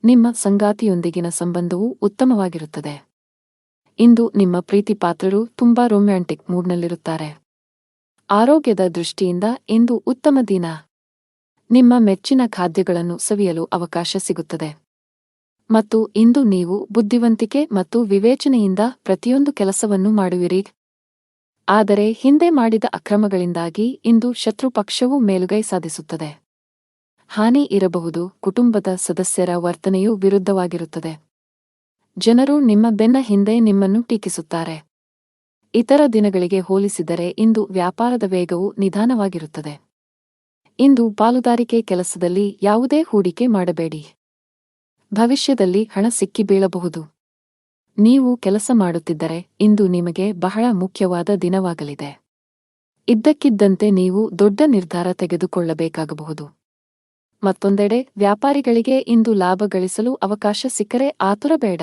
ನಿಮ್ಮ ಸಂಗಾತಿಯೊಂದಿಗಿನ ಸಂಬಂಧವು ಉತ್ತಮವಾಗಿರುತ್ತದೆ. ಇಂದು ನಿಮ್ಮ ಪ್ರೀತಿಪಾತ್ರರು ತುಂಬಾ ರೊಮ್ಯಾಂಟಿಕ್ ಮೂಡ್ನಲ್ಲಿರುತ್ತಾರೆ. ಆರೋಗ್ಯದ ದೃಷ್ಟಿಯಿಂದ ಇಂದು ಉತ್ತಮ ದಿನ. ನಿಮ್ಮ ಮೆಚ್ಚಿನ ಖಾದ್ಯಗಳನ್ನು ಸವಿಯಲು ಅವಕಾಶ ಸಿಗುತ್ತದೆ. ಮತ್ತು ಇಂದು ನೀವು ಬುದ್ಧಿವಂತಿಕೆ ಮತ್ತು ವಿವೇಚನೆಯಿಂದ ಪ್ರತಿಯೊಂದು ಕೆಲಸವನ್ನು ಮಾಡುವಿರಿ. ಆದರೆ ಹಿಂದೆ ಮಾಡಿದ ಅಕ್ರಮಗಳಿಂದಾಗಿ ಇಂದು ಶತ್ರುಪಕ್ಷವು ಮೇಲುಗೈ ಸಾಧಿಸುತ್ತದೆ. ಹಾನಿ ಇರಬಹುದು. ಕುಟುಂಬದ ಸದಸ್ಯರ ವರ್ತನೆಯು ವಿರುದ್ಧವಾಗಿರುತ್ತದೆ. ಜನರು ನಿಮ್ಮ ಬೆನ್ನ ಹಿಂದೆ ನಿಮ್ಮನ್ನು ಟೀಕಿಸುತ್ತಾರೆ. ಇತರ ದಿನಗಳಿಗೆ ಹೋಲಿಸಿದರೆ ಇಂದು ವ್ಯಾಪಾರದ ವೇಗವು ನಿಧಾನವಾಗಿರುತ್ತದೆ. ಇಂದು ಪಾಲುದಾರಿಕೆ ಕೆಲಸದಲ್ಲಿ ಯಾವುದೇ ಹೂಡಿಕೆ ಮಾಡಬೇಡಿ. ಭವಿಷ್ಯದಲ್ಲಿ ಹಣ ಸಿಕ್ಕಿಬೀಳಬಹುದು. ನೀವು ಕೆಲಸ ಮಾಡುತ್ತಿದ್ದರೆ ಇಂದು ನಿಮಗೆ ಬಹಳ ಮುಖ್ಯವಾದ ದಿನವಾಗಲಿದೆ. ಇದ್ದಕ್ಕಿದ್ದಂತೆ ನೀವು ದೊಡ್ಡ ನಿರ್ಧಾರ ತೆಗೆದುಕೊಳ್ಳಬೇಕಾಗಬಹುದು. ಮತ್ತೊಂದೆಡೆ ವ್ಯಾಪಾರಿಗಳಿಗೆ ಇಂದು ಲಾಭ ಗಳಿಸಲು ಅವಕಾಶ ಸಿಕ್ಕರೆ ಆತುರ ಬೇಡ.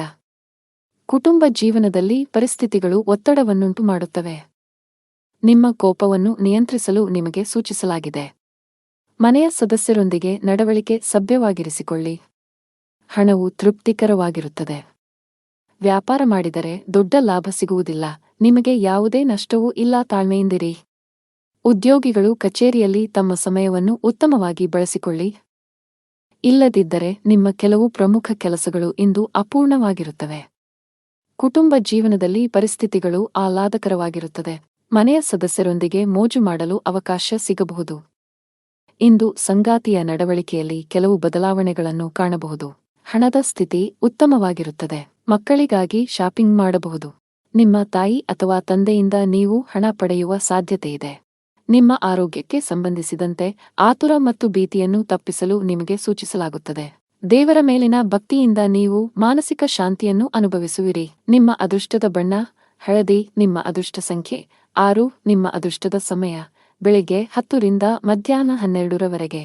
ಕುಟುಂಬ ಜೀವನದಲ್ಲಿ ಪರಿಸ್ಥಿತಿಗಳು ಒತ್ತಡವನ್ನುಂಟು ಮಾಡುತ್ತವೆ. ನಿಮ್ಮ ಕೋಪವನ್ನು ನಿಯಂತ್ರಿಸಲು ನಿಮಗೆ ಸೂಚಿಸಲಾಗಿದೆ. ಮನೆಯ ಸದಸ್ಯರೊಂದಿಗೆ ನಡವಳಿಕೆ ಸಭ್ಯವಾಗಿರಿಸಿಕೊಳ್ಳಿ. ಹಣವು ತೃಪ್ತಿಕರವಾಗಿರುತ್ತದೆ. ವ್ಯಾಪಾರ ಮಾಡಿದರೆ ದೊಡ್ಡ ಲಾಭ ಸಿಗುವುದಿಲ್ಲ. ನಿಮಗೆ ಯಾವುದೇ ನಷ್ಟವೂ ಇಲ್ಲ. ತಾಳ್ಮೆಯಿಂದಿರಿ. ಉದ್ಯೋಗಿಗಳು ಕಚೇರಿಯಲ್ಲಿ ತಮ್ಮ ಸಮಯವನ್ನು ಉತ್ತಮವಾಗಿ ಬಳಸಿಕೊಳ್ಳಿ. ಇಲ್ಲದಿದ್ದರೆ ನಿಮ್ಮ ಕೆಲವು ಪ್ರಮುಖ ಕೆಲಸಗಳು ಇಂದು ಅಪೂರ್ಣವಾಗಿರುತ್ತವೆ. ಕುಟುಂಬ ಜೀವನದಲ್ಲಿ ಪರಿಸ್ಥಿತಿಗಳು ಆಹ್ಲಾದಕರವಾಗಿರುತ್ತದೆ. ಮನೆಯ ಸದಸ್ಯರೊಂದಿಗೆ ಮೋಜು ಮಾಡಲು ಅವಕಾಶ ಸಿಗಬಹುದು. ಇಂದು ಸಂಗಾತಿಯ ನಡವಳಿಕೆಯಲ್ಲಿ ಕೆಲವು ಬದಲಾವಣೆಗಳನ್ನು ಕಾಣಬಹುದು. ಹಣದ ಸ್ಥಿತಿ ಉತ್ತಮವಾಗಿರುತ್ತದೆ. ಮಕ್ಕಳಿಗಾಗಿ ಶಾಪಿಂಗ್ ಮಾಡಬಹುದು. ನಿಮ್ಮ ತಾಯಿ ಅಥವಾ ತಂದೆಯಿಂದ ನೀವು ಹಣ ಪಡೆಯುವ ಸಾಧ್ಯತೆಯಿದೆ. ನಿಮ್ಮ ಆರೋಗ್ಯಕ್ಕೆ ಸಂಬಂಧಿಸಿದಂತೆ ಆತುರ ಮತ್ತು ಭೀತಿಯನ್ನು ತಪ್ಪಿಸಲು ನಿಮಗೆ ಸೂಚಿಸಲಾಗುತ್ತದೆ. ದೇವರ ಮೇಲಿನ ಭಕ್ತಿಯಿಂದ ನೀವು ಮಾನಸಿಕ ಶಾಂತಿಯನ್ನು ಅನುಭವಿಸುವಿರಿ. ನಿಮ್ಮ ಅದೃಷ್ಟದ ಬಣ್ಣ ಹಳದಿ. ನಿಮ್ಮ ಅದೃಷ್ಟ ಸಂಖ್ಯೆ 6. ನಿಮ್ಮ ಅದೃಷ್ಟದ ಸಮಯ ಬೆಳಿಗ್ಗೆ 10 ರಿಂದ ಮಧ್ಯಾಹ್ನ 12 ರವರೆಗೆ.